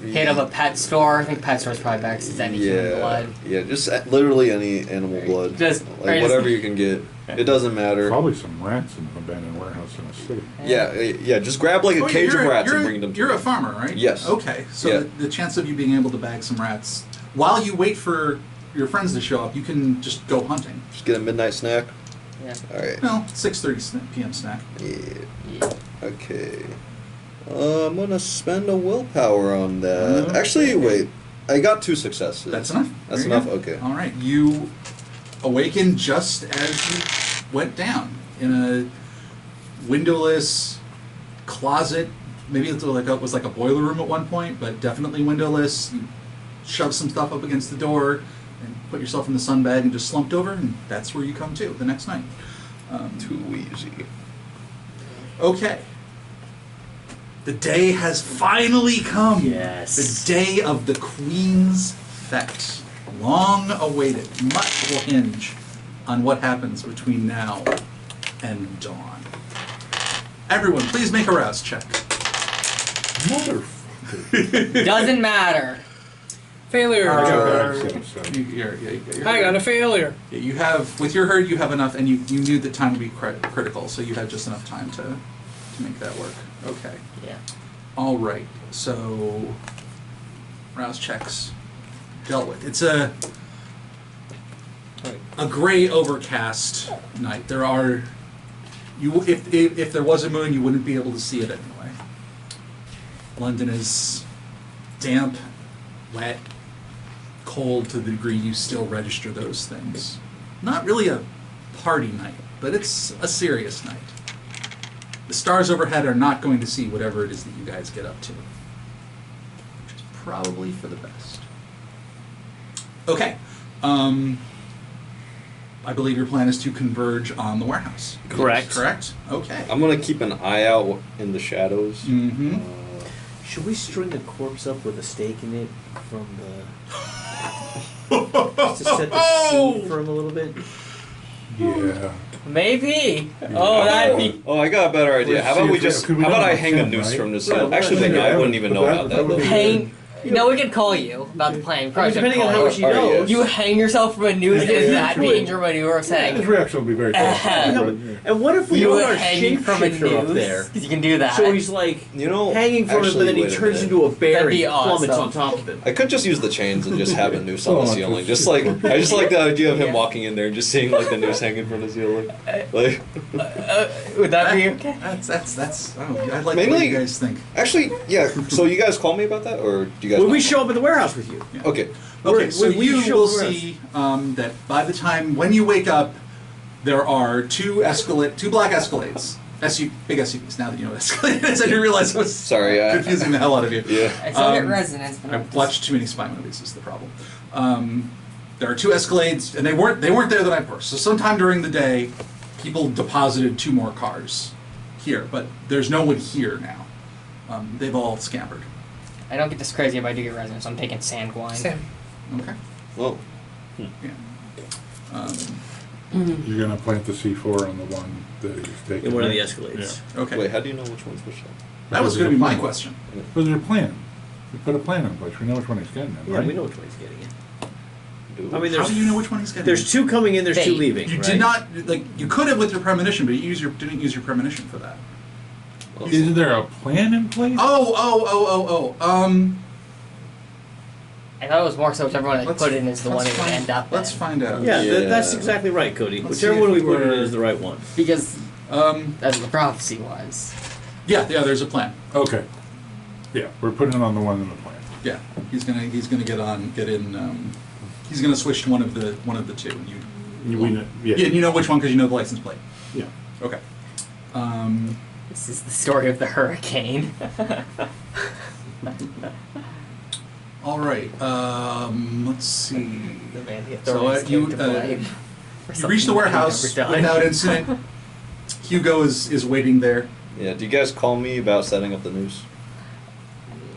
hit up a pet store. I think pet store's probably back since any human blood. Yeah, just literally any animal blood. Just like whatever you can get. It doesn't matter. Probably some rats in an abandoned warehouse in a city. Yeah. Just grab like a Oh, cage of rats and you're, bring them to You're me. a farmer, right? Yes. Okay, so Yeah. the chance of you being able to bag some rats while you wait for your friends to show up, you can just go hunting. Just get a midnight snack. Yeah. All right. No, 6:30 p.m. snack. Yeah. Okay. I'm gonna spend a willpower on that. Okay. Actually, wait. I got 2 successes. That's enough. That's There you enough? go. Okay. All right, you awaken just as you went down in a windowless closet. Maybe it was like a boiler room at one point, but definitely windowless. You shove some stuff up against the door and put yourself in the sunbag and just slumped over, and that's where you come to the next night. Too easy. Okay. The day has finally come. Yes. The day of the Queen's Fete. Long awaited. Much will hinge on what happens between now and dawn. Everyone, please make a rouse check. Motherfucker. Doesn't matter. Failure. I got a failure. You have, with your herd, you have enough, and you knew the time to be critical, so you had just enough time to make that work. Okay. Yeah. All right. So, rouse checks dealt with. It's a gray, overcast night. There are if there was a moon, you wouldn't be able to see it anyway. London is damp, wet, cold to the degree you still register those things. Not really a party night, but it's a serious night. the stars overhead are not going to see whatever it is that you guys get up to, which is probably for the best. Okay. I believe your plan is to converge on the warehouse. Correct. Correct? Okay. I'm gonna keep an eye out in the shadows. Mm-hmm. Should we string the corpse up with a stake in it from the... just to set the scene for him a little bit? Yeah. Maybe. Oh, that'd be. Oh, I got a better idea. How about we just? How about I hang a noose from the ceiling? Actually, the guy wouldn't even know about that. Hang. No, we can call you about the plane. I mean, depending on how much he knows. You hang yourself from a noose. Is that danger maneuver His saying? reaction will be very close. And what if we You put our hang from a shapeshifter up noose? there? 'Cause you can do that. So he's like hanging from it, but then he turns into a bear That'd and be plummets awesome. on top of him. I could just use the chains and just have a noose on the ceiling. Just like I just like the idea of him Yeah. walking in there and just seeing like the noose hanging from the ceiling. Like, Would that be okay? That's. Oh, I'd like Mainly- what you guys think. actually, yeah. So you guys call me about that, or do you guys? When not we call show up at the warehouse with you. me? Okay. Okay, so when we you show will the rest. see that by the time when you wake up, there are two black Escalades, big SUVs. Now that you know what Escalade is, I didn't realize I was Sorry. confusing the hell out of you. Yeah. I still get resonance. But I've watched too many spy movies. Is the problem? There are two Escalades, and they weren't there the night before. So sometime during the day, people deposited two more cars here, but there's no one here now. They've all scampered. I don't get this crazy if I do get resonance. I'm taking Sanguine. Sam. Okay. Well, Yeah. You're going to plant the C4 on the one that he's taking. In one of the right? Escalades. Okay. wait. How do you know which one's which? That was going to be my question. Was there a plan? We put a plan in place. We know which one he's getting in, Yeah, right? we know which one he's getting in. Do I mean, How do you know which one he's getting? there's two coming in, there's two Hey, leaving. You right? did not you could have with your premonition, but you didn't use your premonition for that. Is there a plan in place? Oh. I thought it was more so everyone that Let's- put in is the one let's that would find- end up Let's in. find out. Yeah, Yeah. that's exactly right, Cody. Let's Whichever see one if we we put in were- is the right one. Because as the prophecy was. Yeah. There's a plan. Okay. Yeah, we're putting it on the one in the plan. Yeah, he's gonna get in. He's gonna switch to one of the two. And We know, yeah. you know which one because you know the license plate. Yeah. Okay. This is the story of the hurricane. All right. Let's see. The man the So, authorities you, came to blame for You something reach the they've warehouse never done. without incident. Hugo is waiting there. Yeah. Do you guys call me about setting up the noose?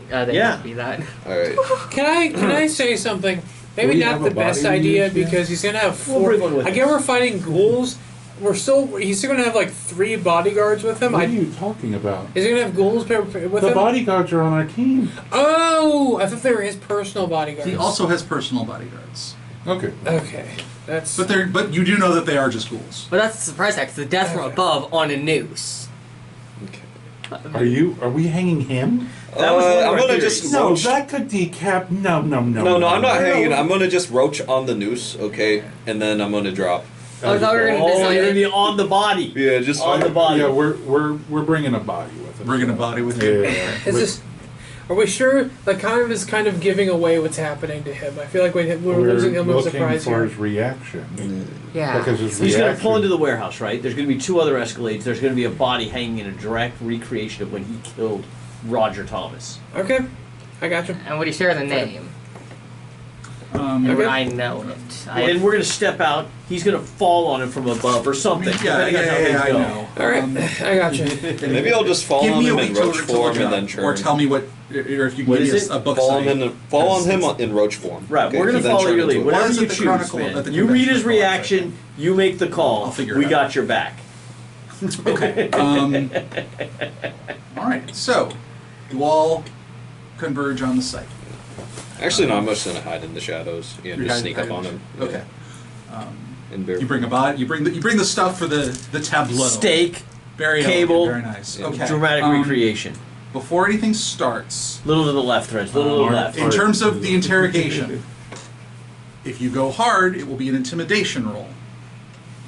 They Yeah. must be that. All right. Can I say something? Maybe Do we not have the a best body idea use yet? because he's gonna have We'll four. bring one with I get us. we're fighting ghouls. He's still gonna have like 3 bodyguards with him. What are you talking about? Is he gonna have ghouls with The him? bodyguards are on our team. Oh, I thought they were his personal bodyguards. He also has personal bodyguards, Okay. Okay, that's. but you do know that they are just ghouls. But that's the surprise act. The death from Okay. above on a noose. Are we hanging him? That was one of I'm our gonna theories. just No, roach. that could decap. No. No, I'm not hanging. I'm gonna just roach on the noose, okay, and then I'm gonna drop. Oh, I thought we were gonna Oh, design you're it. gonna be on the body. Yeah, just On the body. Yeah, we're bringing a body with us. Bringing a body with Yeah, you. yeah, yeah. Is this? Are we sure? Like, kind of giving away what's happening to him. I feel like we're losing him with looking surprise for here. his reaction. Yeah. Because his He's gonna reaction. pull into the warehouse, right? There's gonna be 2 other Escalades. There's gonna be a body hanging in a direct recreation of when he killed Roger Thomas. Okay, I got you. And would he share the name? And Okay. would I know it? And we're gonna step out. He's gonna fall on him from above or something. Yeah, depending on how things I go. know. All right, I got you. Maybe I'll just fall Give on me a him week in to roach to form look it and then up, turn. or tell me what, or if you can What give me is it? a book Fall on site. him. Fall on him in roach form. Right, okay, we're gonna and then follow turn your into lead. a- Why Whatever is you it the choose, Chronicle man. at the You read his convention? reaction. You make the call. I'll figure we it got out. your back. Okay. All right. So, you all converge on the site. Actually, no. I'm just gonna hide in the shadows and You're just hiding- sneak up on hiding- him. Okay. And bare. You bring a body. You bring the stuff for the tableau. Steak, Very cable, elegant, very nice. Okay. dramatic recreation. Before anything starts, Little to the left, Threads. Little to the left. in terms of the interrogation, if you go hard, it will be an intimidation roll.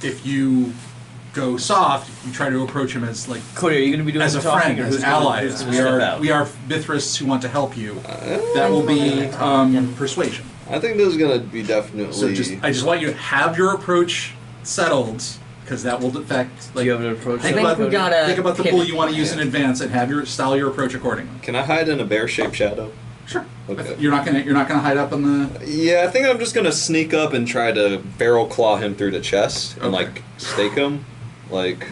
If you go soft, you try to approach him as like Cody, are you going to be doing as the a talking, friend, or as who's allies. Gonna We step are out? we are Bithrists who want to help you. That will be persuasion. I think this is gonna be definitely. So I just want you to have your approach settled, because that will affect. Do you have an approach? I think we gotta think about the pivot. pool you want to use in advance and have your style your approach accordingly. Can I hide in a bear-shaped shadow? Sure. Okay. You're not gonna hide up in the. Yeah, I think I'm just gonna sneak up and try to barrel claw him through the chest and Okay. like stake him, like.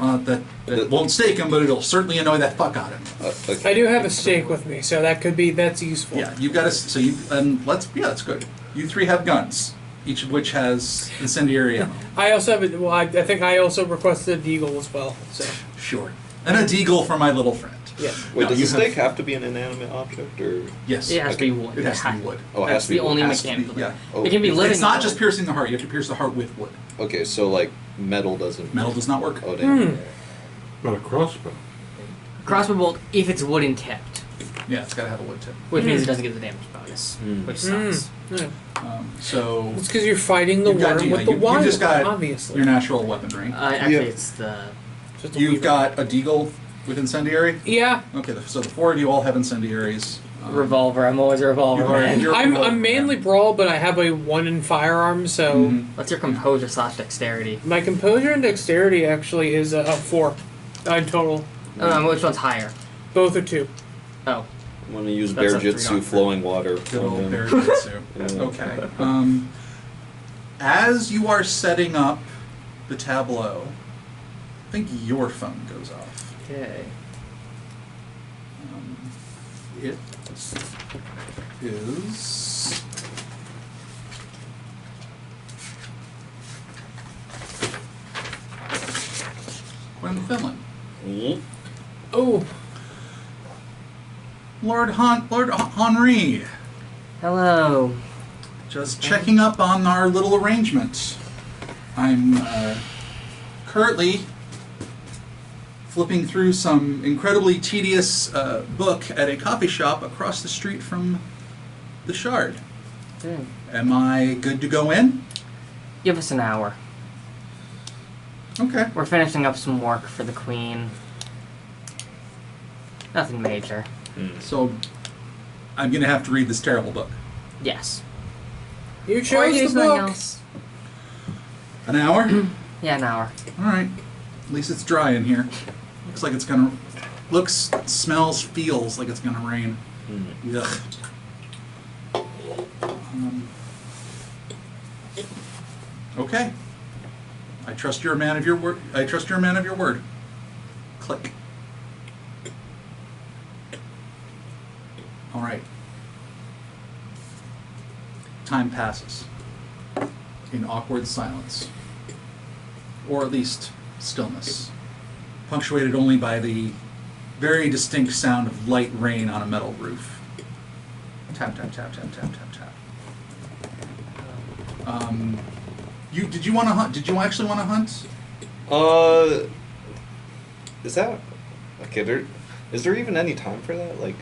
That won't stake him, but it'll certainly annoy that fuck out of him. I do have a stake with me, so that's useful. Yeah, you've got to. So you that's good. You three have guns, each of which has incendiary ammo. I also have well, I think I also requested a deagle as well. So Sure. And a deagle for my little friend. yeah. Wait, No, does you the stake have to be an inanimate object, or? Yes. It has to be wood. It has to be wood. Oh, it That's has to be the only wood. Has to be, mechanical. yeah. Oh. It can be living. It's not wood. just piercing the heart. You have to pierce the heart with wood. Okay, so like metal doesn't. Metal does not work. Oh damn. But a crossbow. crossbow bolt if it's wooden tipped, Yeah, it's got to have a wood tip. which means it doesn't get the damage bonus, which sucks. Yeah. So It's because you're fighting the You've got- worm yeah, with the you wild, just got obviously. your natural weaponry. Actually, Yeah. it's the Just a You've weaver. got a deagle with incendiary. Yeah. Okay, so the four of you all have incendiaries. revolver. I'm always a revolver you are- man. you're- I'm mainly brawl, but I have a 1 in firearm, so Mhm. What's your composure / dexterity? my composure and dexterity actually is a 4 in total. Which one's higher? Both are 2. Oh, I'm gonna use That's bear a 3 jitsu, on flowing water. Good on old him. bear jitsu. Yeah. Okay. As you are setting up the tableau, I think your phone goes off. okay. It is. Quinfillin. Mhm. Oh, Lord Henri. Hello. Just checking up on our little arrangement. I'm currently flipping through some incredibly tedious book at a coffee shop across the street from the Shard. Good. Am I good to go in? Give us an hour. Okay. We're finishing up some work for the Queen. Nothing major. So I'm going to have to read this terrible book. Yes. you Or chose do the something book. else. An hour? Yeah, an hour. All right. At least it's dry in here. Looks like it's going to. Looks, smells, feels like it's going to rain. Ugh. Okay. I trust you're a man of your word. I trust you're a man of your word. Click. All right. Time passes in awkward silence, or at least stillness, punctuated only by the very distinct sound of light rain on a metal roof. Tap, tap, tap, tap, tap, tap, tap. Did you want to hunt? Did you actually want to hunt? Is that okay? Is there even any time for that? Like,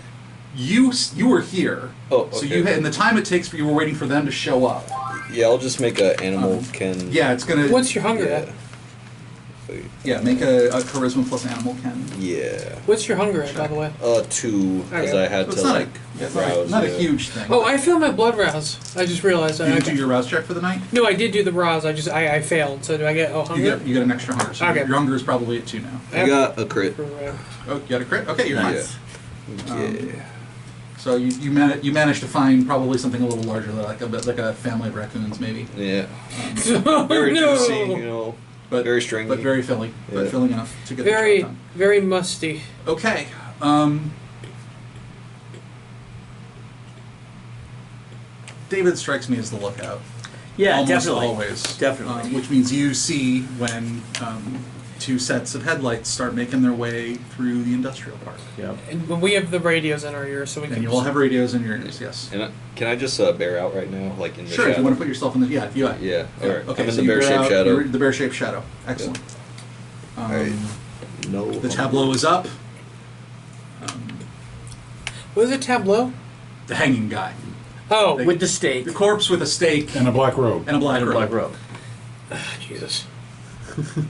You were here. Oh, So okay. you had, and the time it takes for you were waiting for them to show up. yeah, I'll just make a animal ken. Yeah, it's gonna. What's your hunger Yeah. at? Yeah, make a charisma plus animal ken. Yeah. What's your hunger at, by the way? 2, because Okay. I had So to it's not like not a yeah. huge thing. Oh, I failed my blood rouse. I just realized. You didn't do your rouse check for the night. No, I did do the rouse. I failed. So do I get hunger? You get an extra hunger. So Okay. your hunger is probably at 2 now. I got a crit. Correct. Oh, you got a crit. Okay, you're Nice. fine. Yeah. So you managed to find probably something a little larger, like a family of raccoons, maybe. Yeah. Oh, Very no. juicy, you know. But Very stringy. but very filling, but Yeah. filling enough to get the Very, job done. very musty. Okay. David strikes me as the lookout. Yeah, Almost definitely. always. Definitely. Which means you see when 2 sets of headlights start making their way through the industrial park. Yep. And we have the radios in our ears, so we And can. you all have radios in your ears, yes. And can I just bear out right now, like in the Sure, shadow? if you want to put yourself in the... Yeah, Yeah. All right. Okay, I'm in so the you bear-shaped out, shadow. you're in the bear-shaped shadow. Excellent. All right. No. The tableau is up. What is a tableau? The hanging guy. Oh, With the stake. The corpse with a stake And a black robe. and a black And a robe. black robe. Jesus.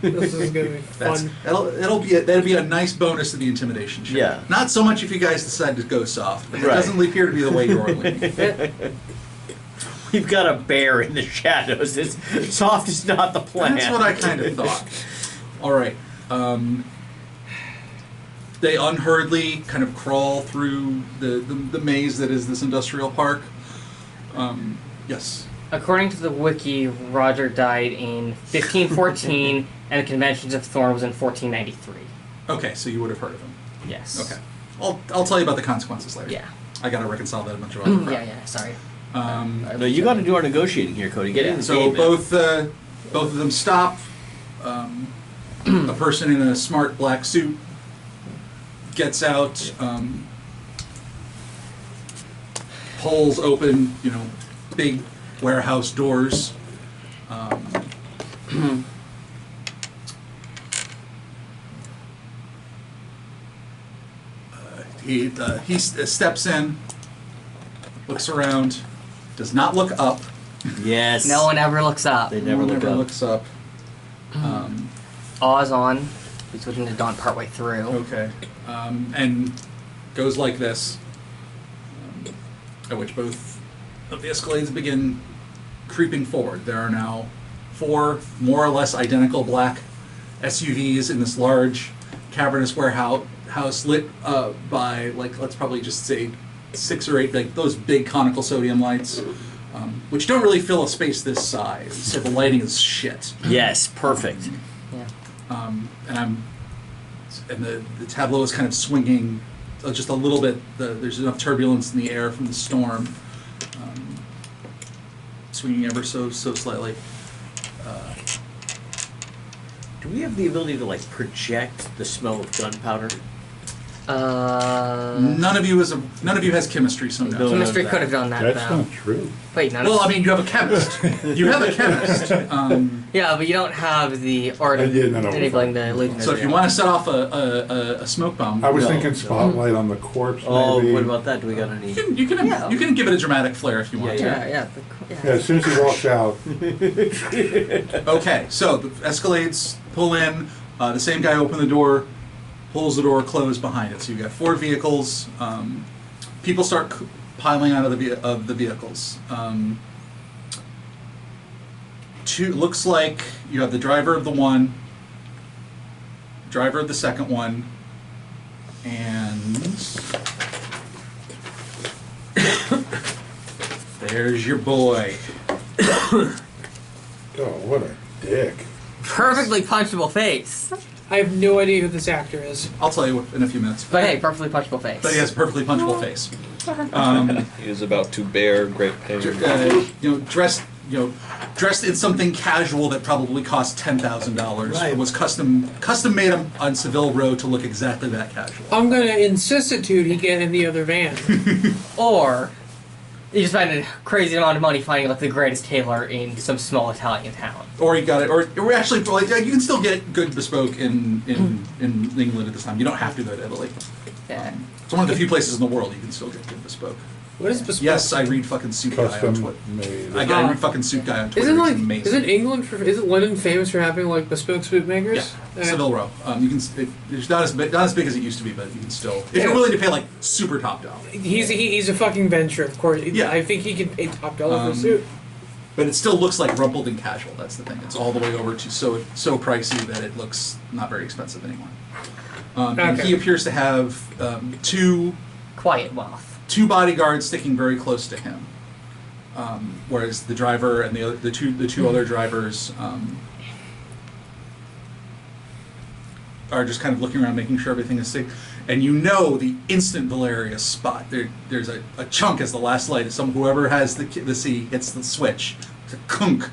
This is gonna be That's, fun. that'll be a nice bonus to the intimidation check. Yeah. Not so much if you guys decide to go soft, but it Right. doesn't appear to be the way you're leaning. We've got a bear in the shadows. Soft is not the plan. That's what I kind of thought. All right. They unhurriedly kind of crawl through the maze that is this industrial park. Yes. According to the wiki, Roger died in 1514, and the Conventions of Thorn was in 1493. Okay, so you would have heard of him. Yes. Okay. I'll tell you about the consequences later. Yeah. I gotta reconcile that a bunch of other crap. Yeah, sorry. No, you got to do our negotiating here, Cody. Get in the So game, man. both of them stop. A person in a smart black suit gets out, pulls open, big warehouse doors. He steps in, looks around, does not look up. Yes. No one ever looks up. They never No one look up. looks up. Awes on. He's switching to dawn partway through. Okay. And goes like this. At which both of the Escalades begin creeping forward. There are now 4 more or less identical black SUVs in this large cavernous warehouse lit by, let's probably just say 6 or 8, those big conical sodium lights, which don't really fill a space this size, so the lighting is shit. Yes, perfect. Yeah. And the tableau is kind of swinging just a little bit. There's enough turbulence in the air from the storm, swinging ever so slightly. Do we have the ability to project the smell of gunpowder? None of you has chemistry, so no. No. Chemistry could have done that, That's though. not true. Wait, none Well, of I mean, you have a chemist. You have a chemist. Yeah, but you don't have the art of No. enabling the illusion. So if you want to set off a smoke bomb, I was No. thinking spotlight on the corpse, Oh, maybe. what about that? Do we got any? you can give it a dramatic flair if you want Yeah, Yeah. Yeah, as soon as he walks out, to. Okay, so the Escalades pull in. The same guy opened the door, pulls the door closed behind it. So you got 4 vehicles. People start piling out of the vehicles. Looks like you have the driver of the one, driver of the second one, and there's your boy. oh, what a dick. Perfectly punchable face. I have no idea who this actor is. I'll tell you in a few minutes. But hey, perfectly punchable face. But he has a perfectly punchable face. He is about to bear great pain. Dressed in something casual that probably cost $10,000. Right. Was custom made on Seville Row to look exactly that casual. I'm gonna institute he get in the other van. Or you spend a crazy amount of money finding the greatest tailor in some small Italian town. Or you got it, or actually, you can still get good bespoke in England at this time. You don't have to go to Italy. Yeah. It's one of the few places in the world you can still get good bespoke. What is bespoke? Yes, I read fucking Suit Guy on Custom Twitter. made. I read fucking Suit Guy on Twitter. Isn't It's amazing. isn't England isn't London famous for having bespoke suit makers? Yeah, Seville Row. It's not as big as it used to be, but you can still, if you're willing to pay super top dollar. He's a fucking venture, of course. Yeah. I think he can pay top dollar for a suit. But it still looks like rumpled and casual. That's the thing. It's all the way over to so pricey that it looks not very expensive anymore. And Okay. he appears to have two Quiet wealth. bodyguards sticking very close to him, whereas the driver and the two other drivers are just kind of looking around, making sure everything is safe. And the instant Valerius spot. There's a chunk as the last light. Whoever has the C hits the switch. It's a kunk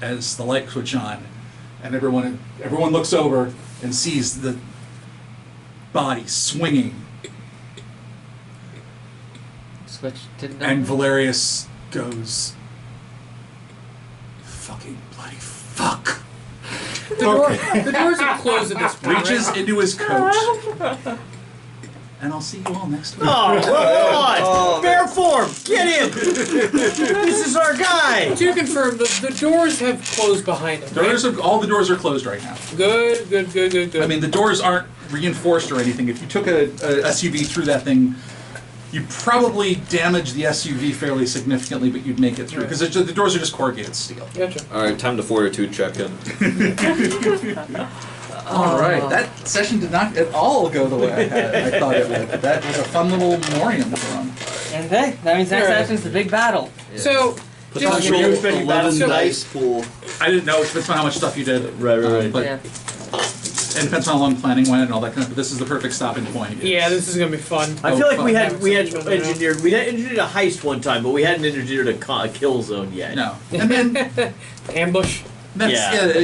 as the light switch on, and everyone looks over and sees the body swinging. Switch to And Valerius goes, fucking bloody fuck. The doors are closed at this point. Reaches right? into his coat. And I'll see you all next week. Oh, come on! Fair form! Get him! This is our guy! To confirm, the doors have closed behind him. Right? All the doors are closed right now. Good. I mean, the doors aren't reinforced or anything. If you took a SUV through that thing, you'd probably damage the SUV fairly significantly, but you'd make it through. Because the doors are just corrugated steel. Gotcha. Alright, time to fortitude check in. All right, that session did not at all go the way I thought it would. That was a fun little memoriam to run. And hey, that means next session's the big battle. So, just, Potential Control 11 so- dice pool. I didn't know. It depends on how much stuff you did. Right. But Yeah. it depends on how long planning went and all that kind of. But this is the perfect stopping point. yeah, this is gonna be fun. I feel like we had fun. engineered a heist one time, but we hadn't engineered a kill zone yet. No, and then Ambush. that's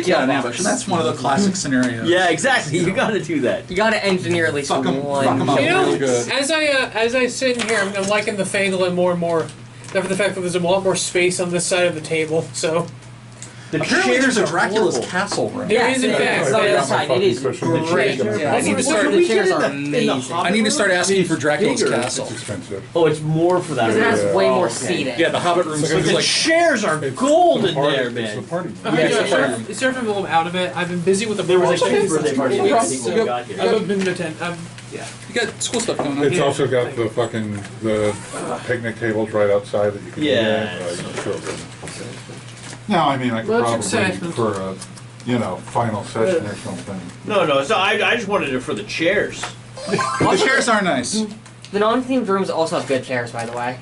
Yeah. an ambush, and that's one of the classic scenarios. Yeah, exactly. You got to do that. You gotta engineer at least Fuck 'em one. up You know, really good. as I sit in here, I'm liking the Pangolin more and more. Except for the fact that there's a lot more space on this side of the table, so Apparently, there's a chairs are Dracula's horrible. castle room. there is in yeah, fact. it's on the yeah. other side. It is Fucking great. cushion. Yeah, I need to What start. can we The chairs get are in the amazing. I need to start asking for Dracula's bigger. castle. It's expensive. Oh, it's more for that. Because it has Yeah. way more Okay. seating. Yeah, the Hobbit room It's looks The like. chairs are It's gold the in party- there, It's the man. party. Okay, Yeah, surf a little out of it. I've been busy with the There was a project. kid's birthday party Yeah. last week when we got here. I've been to attend. Yeah, you got school stuff going on. It's also got the picnic tables right outside that you can Yeah. children. No, I mean, I could Well, probably, it's exciting. for a, final session or something. No. So I just wanted it for the chairs. The chairs are nice. The non-themed rooms also have good chairs, by the way.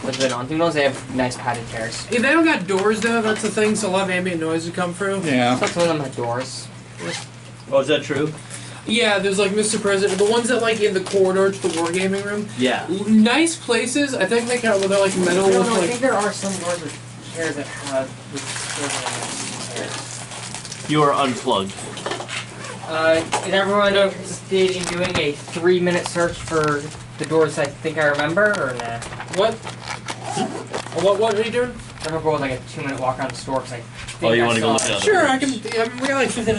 Like the non-themed ones, they have nice padded chairs. If they don't got doors though, that's the thing. So a lot of ambient noise would come through. Yeah. Some of them have doors. Oh, is that true? Yeah, there's like Mr. President, the ones that like in the corridor to the wargaming room. Yeah. Nice places. I think they got they're like metal I don't with know, I like. think there are some doors with chairs that have with chairs. You are unplugged. Is everyone interested in doing a 3-minute search for the doors I think I remember, or nah? What? What are you doing? I'm gonna go with like a 2-minute walk around the store because I think Oh, you I wanna go saw look it. at Sure, I can. I mean, we got like 15 minutes.